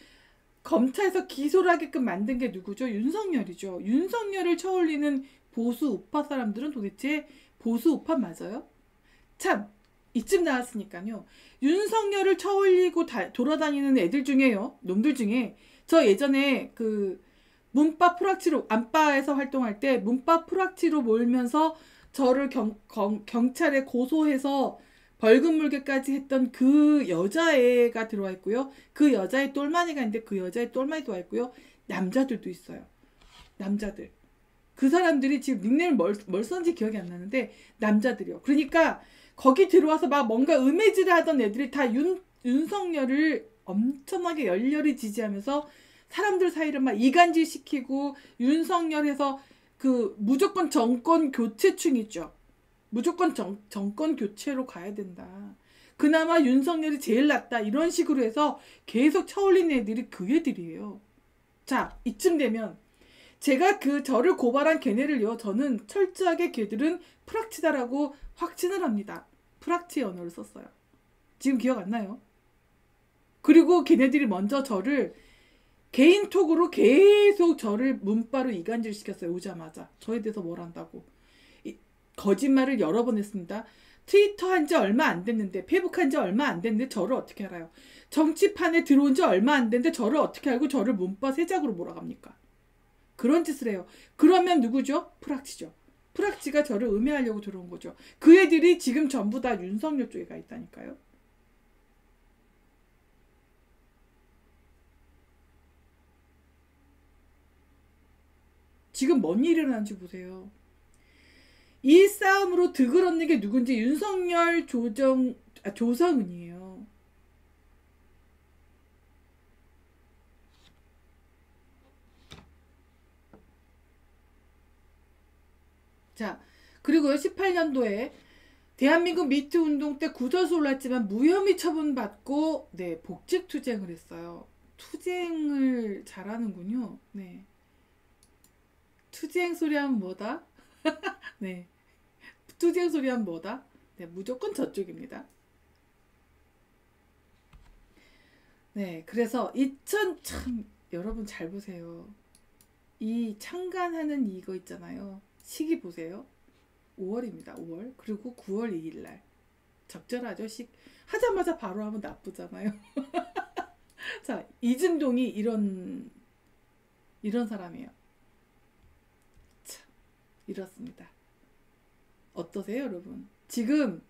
검찰에서 기소를 하게끔 만든 게 누구죠? 윤석열이죠. 윤석열을 쳐올리는 보수 우파 사람들은 도대체 보수 우파 맞아요? 참, 이쯤 나왔으니까요. 윤석열을 쳐올리고 돌아다니는 애들 중에요. 놈들 중에 저 예전에 문파 프락치로 안바에서 활동할 때 문파 프락치로 몰면서 저를 경찰에 고소해서 벌금 물게까지 했던 그 여자애가 들어와 있고요. 그 여자의 똘마니가 있는데 그 여자의 똘마니도 와 있고요. 남자들도 있어요. 남자들. 그 사람들이 지금 닉네임을 뭘 썼는지 기억이 안 나는데 남자들이요. 그러니까 거기 들어와서 막 뭔가 음해질을 하던 애들이 다 윤석열을 엄청나게 열렬히 지지하면서 사람들 사이를 막 이간질시키고 윤석열에서 그 무조건 정권 교체층 있죠. 무조건 정권 교체로 가야 된다. 그나마 윤석열이 제일 낫다. 이런 식으로 해서 계속 쳐올린 애들이 그 애들이에요. 자, 이쯤 되면 제가 저를 고발한 걔네를요. 저는 철저하게 걔들은 프락치다라고 확신을 합니다. 프락치 언어를 썼어요. 지금 기억 안 나요? 그리고 걔네들이 먼저 저를 개인톡으로 계속 저를 문바로 이간질 시켰어요. 오자마자. 저에 대해서 뭘 한다고. 거짓말을 여러 번 했습니다. 트위터 한 지 얼마 안 됐는데, 페이북 한 지 얼마 안 됐는데 저를 어떻게 알아요? 정치판에 들어온 지 얼마 안 됐는데 저를 어떻게 알고 저를 문바 세작으로 몰아갑니까? 그런 짓을 해요. 그러면 누구죠? 프락치죠. 프락치가 저를 음해하려고 들어온 거죠. 그 애들이 지금 전부 다 윤석열 쪽에 가 있다니까요. 지금 뭔 일이 일어나는지 보세요. 이 싸움으로 득을 얻는 게 누군지 윤석열 조성은이에요. 자, 그리고요, 18년도에 대한민국 미투 운동 때 구설수 올랐지만 무혐의 처분받고, 네, 복직 투쟁을 했어요. 투쟁을 잘하는군요. 네. 투쟁 소리 하면 뭐다? 네. 투쟁 소리 하면 뭐다? 네, 무조건 저쪽입니다. 네, 그래서 참, 여러분 잘 보세요. 이 창간하는 이거 있잖아요. 시기 보세요. 5월입니다. 5월. 그리고 9월 2일 날. 적절하죠? 하자마자 바로 하면 나쁘잖아요. 자, 이진동이 이런 사람이에요. 참, 이렇습니다. 어떠세요, 여러분? 지금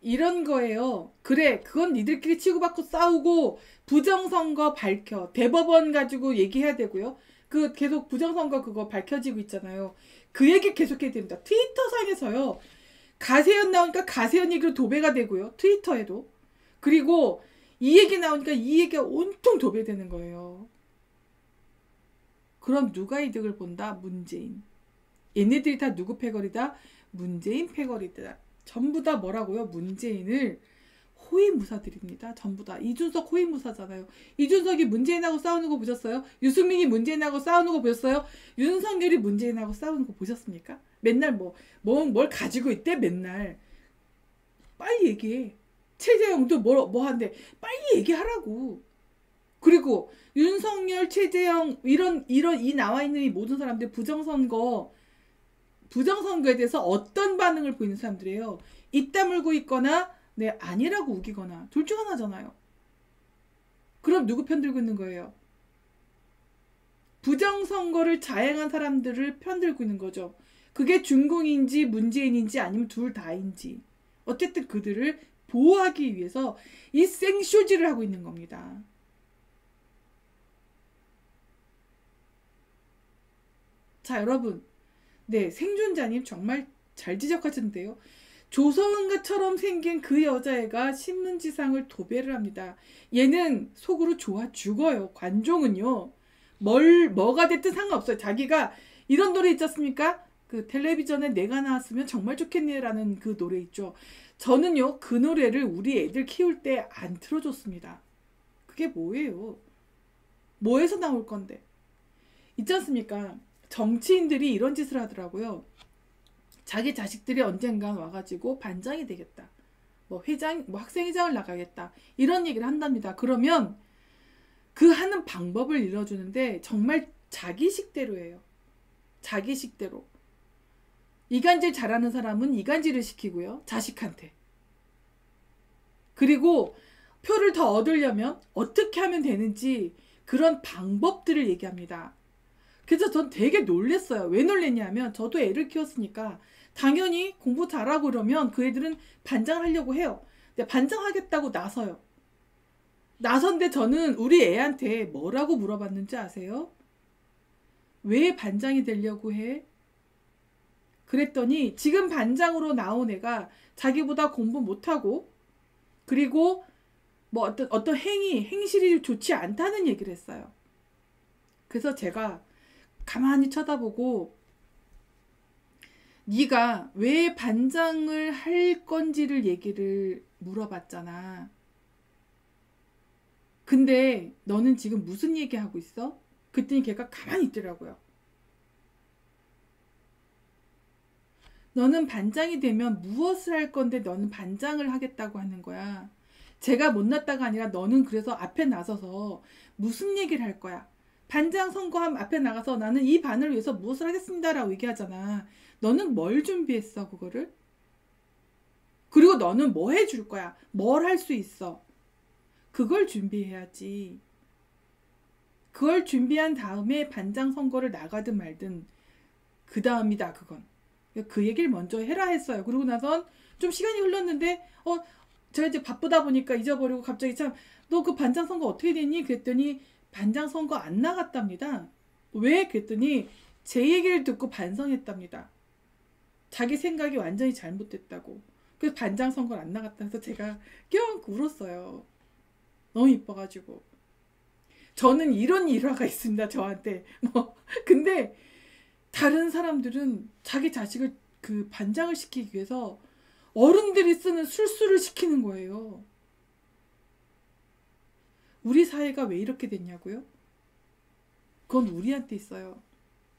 이런 거예요. 그래, 그건 니들끼리 치고받고 싸우고 부정선거 밝혀. 대법원 가지고 얘기해야 되고요. 계속 부정선거 그거 밝혀지고 있잖아요. 그 얘기 계속해야 됩니다. 트위터상에서요. 가세현 나오니까 가세현 얘기로 도배가 되고요. 트위터에도. 그리고 이 얘기 나오니까 이 얘기가 온통 도배되는 거예요. 그럼 누가 이득을 본다? 문재인. 얘네들이 다 누구 패거리다? 문재인 패거리다. 전부 다 뭐라고요? 문재인을 호위무사들입니다. 전부 다. 이준석 호위무사잖아요. 이준석이 문재인하고 싸우는 거 보셨어요? 유승민이 문재인하고 싸우는 거 보셨어요? 윤석열이 문재인하고 싸우는 거 보셨습니까? 맨날 뭘 가지고 있대? 맨날. 빨리 얘기해. 최재형도 뭐 한대. 빨리 얘기하라고. 그리고 윤석열, 최재형 이 나와 있는 이 모든 사람들 부정선거에 대해서 어떤 반응을 보이는 사람들이에요. 입 다물고 있거나 네, 아니라고 우기거나 둘 중 하나잖아요. 그럼 누구 편들고 있는 거예요? 부정선거를 자행한 사람들을 편들고 있는 거죠. 그게 중공인지 문재인인지 아니면 둘 다인지. 어쨌든 그들을 보호하기 위해서 이 생쇼지를 하고 있는 겁니다. 자, 여러분. 네, 생존자님 정말 잘 지적하셨는데요. 조성은가처럼 생긴 그 여자애가 신문지상을 도배를 합니다. 얘는 속으로 좋아 죽어요. 관종은요. 뭐가 됐든 상관없어요. 자기가 이런 노래 있지 않습니까? 그 텔레비전에 내가 나왔으면 정말 좋겠네라는 그 노래 있죠. 저는요. 그 노래를 우리 애들 키울 때 안 틀어줬습니다. 그게 뭐예요? 뭐에서 나올 건데? 있지 않습니까? 정치인들이 이런 짓을 하더라고요. 자기 자식들이 언젠간 와가지고 반장이 되겠다. 학생회장을 나가겠다. 이런 얘기를 한답니다. 그러면 그 하는 방법을 일러주는데 정말 자기 식대로예요. 자기 식대로. 이간질 잘하는 사람은 이간질을 시키고요. 자식한테. 그리고 표를 더 얻으려면 어떻게 하면 되는지 그런 방법들을 얘기합니다. 그래서 전 되게 놀랬어요. 왜 놀랬냐면 저도 애를 키웠으니까 당연히 공부 잘하고 그러면 그 애들은 반장을 하려고 해요. 근데 반장하겠다고 나서요. 나선데 저는 우리 애한테 뭐라고 물어봤는지 아세요? 왜 반장이 되려고 해? 그랬더니 지금 반장으로 나온 애가 자기보다 공부 못하고 그리고 뭐 어떤 행실이 좋지 않다는 얘기를 했어요. 그래서 제가 가만히 쳐다보고 네가 왜 반장을 할 건지를 얘기를 물어봤잖아. 근데 너는 지금 무슨 얘기하고 있어? 그랬더니 걔가 가만히 있더라고요. 너는 반장이 되면 무엇을 할 건데 너는 반장을 하겠다고 하는 거야. 제가 못났다가 아니라 너는 그래서 앞에 나서서 무슨 얘기를 할 거야. 반장 선거함 앞에 나가서 나는 이 반을 위해서 무엇을 하겠습니다 라고 얘기하잖아. 너는 뭘 준비했어 그거를? 그리고 너는 뭐 해줄 거야? 뭘 할 수 있어? 그걸 준비해야지. 그걸 준비한 다음에 반장 선거를 나가든 말든 그 다음이다 그건. 그 얘기를 먼저 해라 했어요. 그러고 나선 좀 시간이 흘렀는데 제가 이제 바쁘다 보니까 잊어버리고 갑자기 참 너 그 반장 선거 어떻게 됐니? 그랬더니 반장 선거 안 나갔답니다. 왜? 그랬더니 제 얘기를 듣고 반성했답니다. 자기 생각이 완전히 잘못됐다고. 그래서 반장 선거를 안 나갔다 해서 제가 껴안고 울었어요. 너무 이뻐가지고. 저는 이런 일화가 있습니다. 저한테. 근데 다른 사람들은 자기 자식을 그 반장을 시키기 위해서 어른들이 쓰는 술수를 시키는 거예요. 우리 사회가 왜 이렇게 됐냐고요? 그건 우리한테 있어요.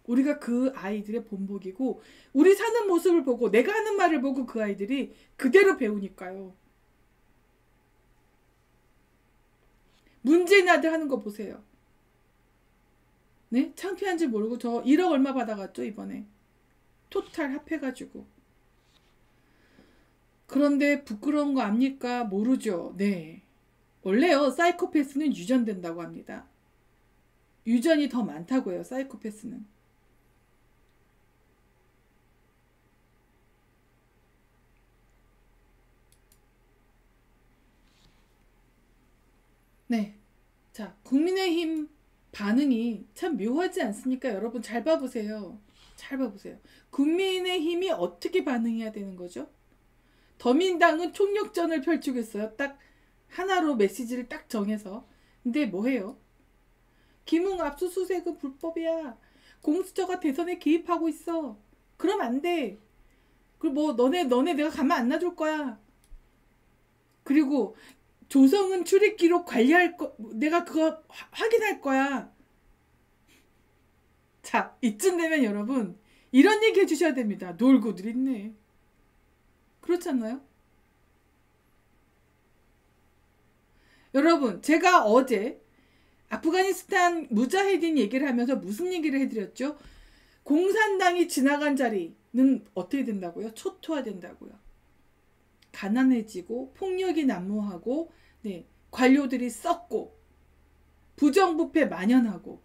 우리가 그 아이들의 본보기고 우리 사는 모습을 보고 내가 하는 말을 보고 그 아이들이 그대로 배우니까요. 문재인 아들 하는 거 보세요. 네? 창피한 줄 모르고 저 1억 얼마 받아갔죠 이번에. 토탈 합해가지고. 그런데 부끄러운 거 압니까? 모르죠. 네. 원래요 사이코패스는 유전된다고 합니다. 유전이 더 많다고 해요 사이코패스는. 네. 자, 국민의힘 반응이 참 묘하지 않습니까? 여러분 잘 봐보세요. 잘 봐보세요. 국민의힘이 어떻게 반응해야 되는 거죠? 더민당은 총력전을 펼치고 있어요. 딱 하나로 메시지를 딱 정해서. 근데 뭐 해요? 김웅 압수수색은 불법이야. 공수처가 대선에 개입하고 있어. 그럼 안 돼. 그리고 뭐 너네 내가 가만 안 놔둘 거야. 그리고 조성은 출입 기록 관리할 거 내가 그거 확인할 거야. 자, 이쯤 되면 여러분 이런 얘기 해주셔야 됩니다. 놀고들 있네. 그렇지 않나요? 여러분 제가 어제 아프가니스탄 무자헤딘 얘기를 하면서 무슨 얘기를 해드렸죠? 공산당이 지나간 자리는 어떻게 된다고요? 초토화된다고요. 가난해지고 폭력이 난무하고 네, 관료들이 썩고 부정부패 만연하고.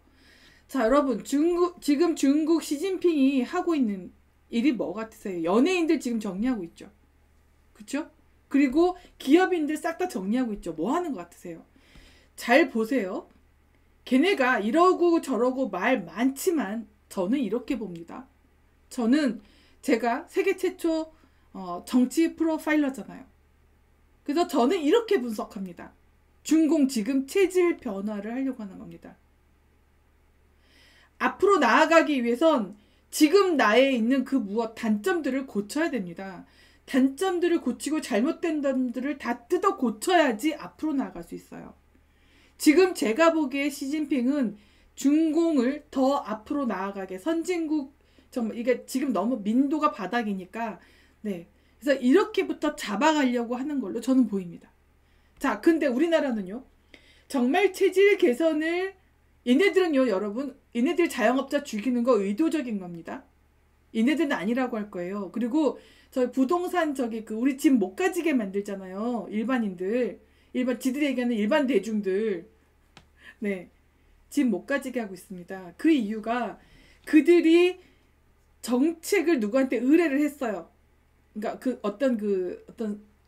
자 여러분 지금 중국 시진핑이 하고 있는 일이 뭐 같으세요? 연예인들 지금 정리하고 있죠. 그쵸? 그리고 기업인들 싹 다 정리하고 있죠. 뭐 하는 것 같으세요? 잘 보세요. 걔네가 이러고 저러고 말 많지만 저는 이렇게 봅니다. 저는 제가 세계 최초 정치 프로파일러잖아요. 그래서 저는 이렇게 분석합니다. 중공 지금 체질 변화를 하려고 하는 겁니다. 앞으로 나아가기 위해선 지금 나에 있는 그 무엇 단점들을 고쳐야 됩니다. 단점들을 고치고 잘못된 점들을 다 뜯어 고쳐야지 앞으로 나아갈 수 있어요. 지금 제가 보기에 시진핑은 중공을 더 앞으로 나아가게 선진국 정말 이게 지금 너무 민도가 바닥이니까 네. 그래서 이렇게부터 잡아가려고 하는 걸로 저는 보입니다. 자, 근데 우리나라는요. 정말 체질 개선을 얘네들은요, 여러분, 얘네들 자영업자 죽이는 거 의도적인 겁니다. 얘네들은 아니라고 할 거예요. 그리고 저희 부동산 우리 집 못 가지게 만들잖아요. 일반인들. 지들이 얘기하는 일반 대중들. 네. 집 못 가지게 하고 있습니다. 그 이유가 그들이 정책을 누구한테 의뢰를 했어요. 그러니까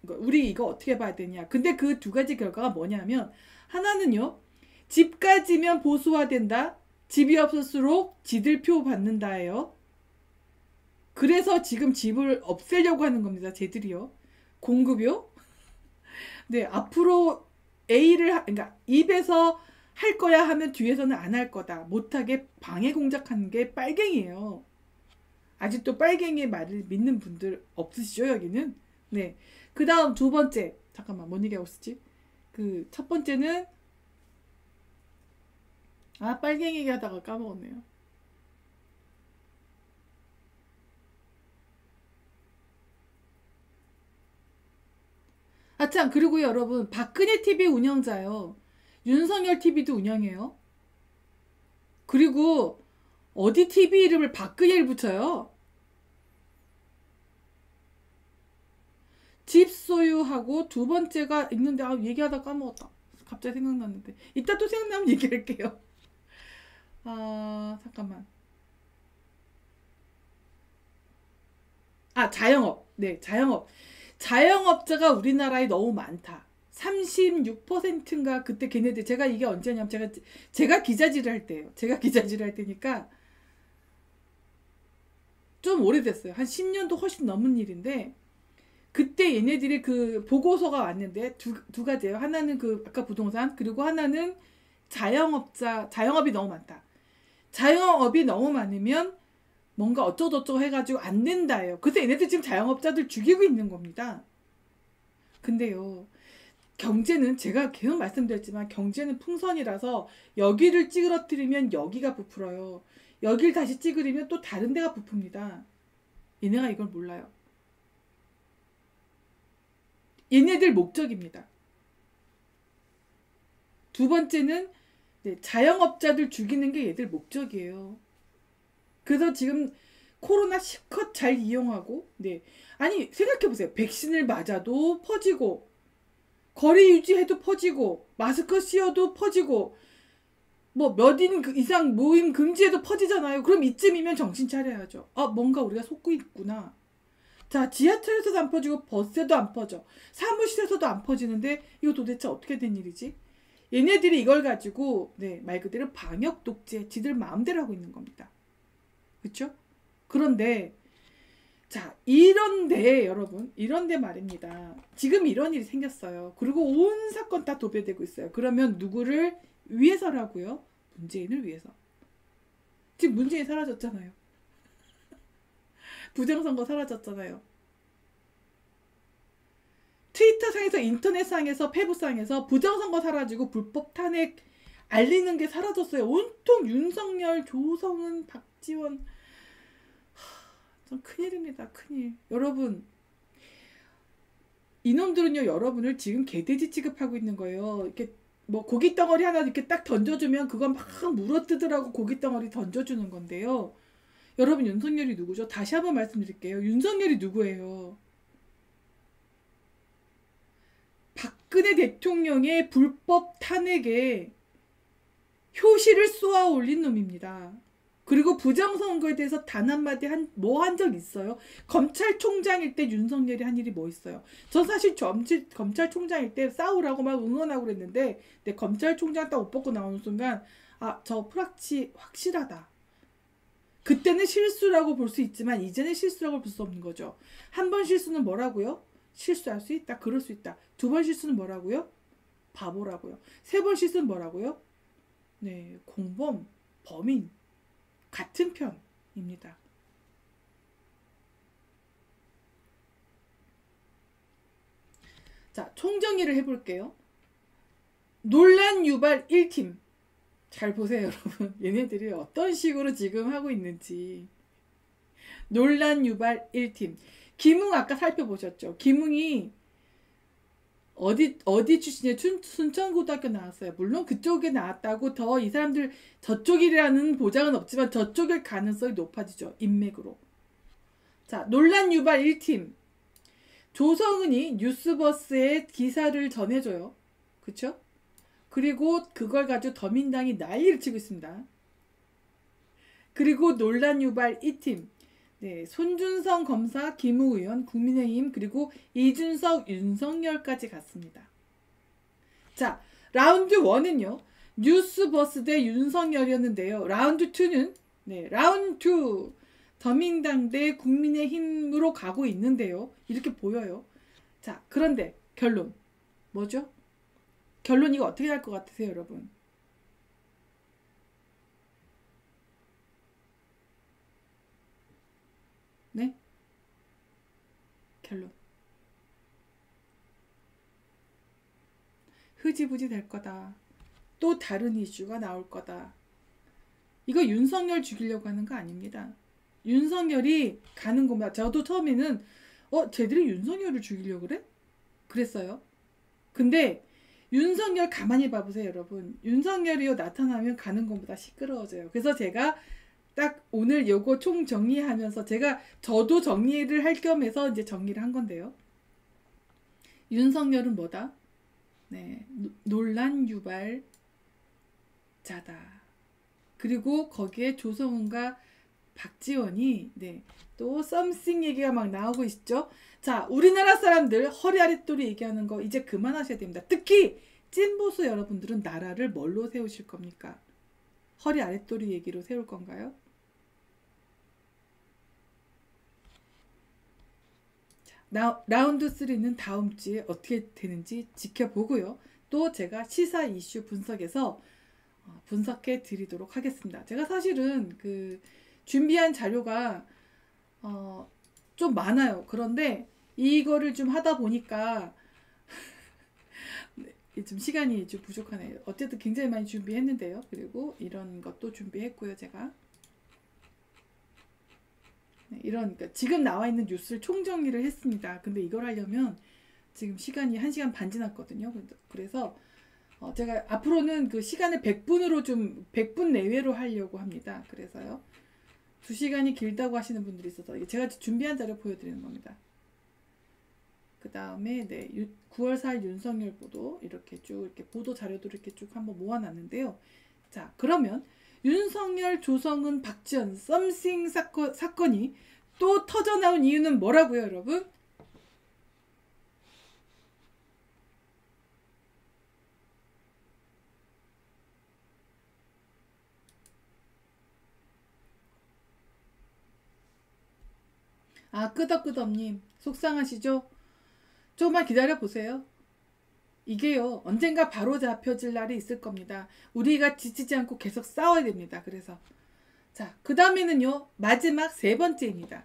우리 이거 어떻게 봐야 되냐. 근데 그 두 가지 결과가 뭐냐면 하나는요. 집까지면 보수화된다. 집이 없을수록 지들 표 받는다예요. 그래서 지금 집을 없애려고 하는 겁니다. 쟤들이요. 공급요. 네, 앞으로 그러니까 입에서 할 거야 하면 뒤에서는 안 할 거다. 못하게 방해 공작하는 게 빨갱이에요. 아직도 빨갱이의 말을 믿는 분들 없으시죠, 여기는? 네. 그 다음 두 번째. 잠깐만, 뭔 얘기하고 있었지? 그 첫 번째는, 빨갱이 얘기하다가 까먹었네요. 참, 그리고요, 여러분. 박근혜 TV 운영자요. 윤석열 TV도 운영해요. 그리고, 어디 TV 이름을 박근혜를 붙여요? 집 소유하고 두 번째가 있는데, 얘기하다 까먹었다. 갑자기 생각났는데. 이따 또 생각나면 얘기할게요. 잠깐만. 자영업. 네, 자영업. 자영업자가 우리나라에 너무 많다. 36%인가 그때 걔네들 제가 이게 언제냐면 제가 기자질을 할 때예요. 제가 기자질을 할 때니까 좀 오래됐어요. 한 10년도 훨씬 넘은 일인데 그때 얘네들이 그 보고서가 왔는데 두 가지예요. 하나는 그 아까 부동산 그리고 하나는 자영업이 너무 많다. 자영업이 너무 많으면 뭔가 어쩌고저쩌고 해가지고 안 된다예요. 그래서 얘네들 지금 자영업자들 죽이고 있는 겁니다. 근데요. 경제는 제가 계속 말씀드렸지만 경제는 풍선이라서 여기를 찌그러뜨리면 여기가 부풀어요. 여길 다시 찌그리면 또 다른 데가 부풉니다. 얘네가 이걸 몰라요. 얘네들 목적입니다. 두 번째는 자영업자들 죽이는 게 얘들 목적이에요. 그래서 지금 코로나 실컷 잘 이용하고 아니 생각해보세요. 백신을 맞아도 퍼지고 거리 유지해도 퍼지고 마스크 씌워도 퍼지고 뭐 몇 인 이상 모임 금지해도 퍼지잖아요. 그럼 이쯤이면 정신 차려야죠. 뭔가 우리가 속고 있구나. 자, 지하철에서도 안 퍼지고 버스에도 안 퍼져. 사무실에서도 안 퍼지는데 이거 도대체 어떻게 된 일이지? 얘네들이 이걸 가지고 말 그대로 방역 독재 지들 마음대로 하고 있는 겁니다. 그렇죠? 그런데 자, 이런데 여러분, 이런데 말입니다. 지금 이런 일이 생겼어요. 그리고 온 사건 다 도배되고 있어요. 그러면 누구를 위해서라고요? 문재인을 위해서. 지금 문재인 사라졌잖아요. 부정선거 사라졌잖아요. 트위터상에서 인터넷상에서 페북상에서 부정선거 사라지고 불법 탄핵 알리는 게 사라졌어요. 온통 윤석열, 조성은, 박지원 좀 큰일입니다. 큰일. 여러분 이놈들은요 여러분을 지금 개돼지 취급하고 있는 거예요. 이렇게 뭐 고기 덩어리 하나 이렇게 딱 던져주면 그건 막 물어뜯으라고 고기 덩어리 던져주는 건데요. 여러분 윤석열이 누구죠? 다시 한번 말씀드릴게요. 윤석열이 누구예요? 박근혜 대통령의 불법 탄핵에 효시를 쏘아 올린 놈입니다. 그리고 부정선거에 대해서 단 한마디 한 적 있어요? 검찰총장일 때 윤석열이 한 일이 뭐 있어요? 저 사실 검찰총장일 때 싸우라고 막 응원하고 그랬는데 검찰총장 딱 옷 벗고 나오는 순간 저 프락치 확실하다. 그때는 실수라고 볼 수 있지만 이제는 실수라고 볼 수 없는 거죠. 한 번 실수는 뭐라고요? 실수할 수 있다. 그럴 수 있다. 두 번 실수는 뭐라고요? 바보라고요. 세 번 실수는 뭐라고요? 공범, 범인 같은 편입니다. 자, 총정리를 해볼게요. 논란 유발 1팀. 잘 보세요, 여러분. 얘네들이 어떤 식으로 지금 하고 있는지. 논란 유발 1팀. 김웅 아까 살펴보셨죠? 김웅이 어디 출신이에요? 순천고등학교 나왔어요. 물론 그쪽에 나왔다고 더 이 사람들 저쪽이라는 보장은 없지만 저쪽일 가능성이 높아지죠. 인맥으로. 자, 논란 유발 1팀. 조성은이 뉴스버스에 기사를 전해줘요. 그쵸? 그리고 그걸 가지고 더민당이 난리를 치고 있습니다. 그리고 논란 유발 2팀. 손준성 검사, 김우 의원, 국민의힘, 그리고 이준석, 윤석열까지 갔습니다. 자, 라운드 1은요. 뉴스버스 대 윤석열이었는데요. 라운드 2는 라운드 2 더민당 대 국민의힘으로 가고 있는데요. 이렇게 보여요. 자, 그런데 결론 뭐죠? 결론 이거 어떻게 할 것 같으세요, 여러분? 네? 결론. 흐지부지 될 거다. 또 다른 이슈가 나올 거다. 이거 윤석열 죽이려고 하는 거 아닙니다. 윤석열이 가는 곳마다 저도 처음에는 쟤들이 윤석열을 죽이려고 그래? 그랬어요. 근데 윤석열 가만히 봐보세요, 여러분. 윤석열이요 나타나면 가는 곳보다 시끄러워져요. 그래서 제가 딱 오늘 요거 총 정리하면서 저도 정리를 할 겸해서 이제 정리를 한 건데요. 윤석열은 뭐다? 네, 논란 유발자다. 그리고 거기에 조성은과 박지원이 또 썸씽 얘기가 막 나오고 있죠. 자, 우리나라 사람들 허리 아랫돌이 얘기하는 거 이제 그만하셔야 됩니다. 특히 찐보수 여러분들은 나라를 뭘로 세우실 겁니까? 허리 아랫돌이 얘기로 세울 건가요? 자, 라운드 3는 다음 주에 어떻게 되는지 지켜보고요. 또 제가 시사 이슈 분석에서 분석해 드리도록 하겠습니다. 제가 사실은 준비한 자료가 좀 많아요. 그런데 이거를 좀 하다 보니까 좀 시간이 좀 부족하네요. 어쨌든 굉장히 많이 준비했는데요. 그리고 이런 것도 준비했고요. 제가 그러니까 지금 나와 있는 뉴스를 총정리를 했습니다. 근데 이걸 하려면 지금 시간이 1시간 반 지났거든요. 그래서 제가 앞으로는 그 시간을 100분 내외로 하려고 합니다. 그래서요. 2시간이 길다고 하시는 분들이 있어서 제가 준비한 자료 보여드리는 겁니다. 그 다음에 9월 4일 윤석열 보도 이렇게 보도 자료도 이렇게 쭉 한번 모아놨는데요. 자, 그러면 윤석열, 조성은, 박지원 썸씽 사건이 또 터져나온 이유는 뭐라고요, 여러분? 끄덕끄덕님 속상하시죠? 조금만 기다려보세요. 이게요 언젠가 바로 잡혀질 날이 있을 겁니다. 우리가 지치지 않고 계속 싸워야 됩니다. 그래서 자, 그 다음에는요 마지막 3번째입니다.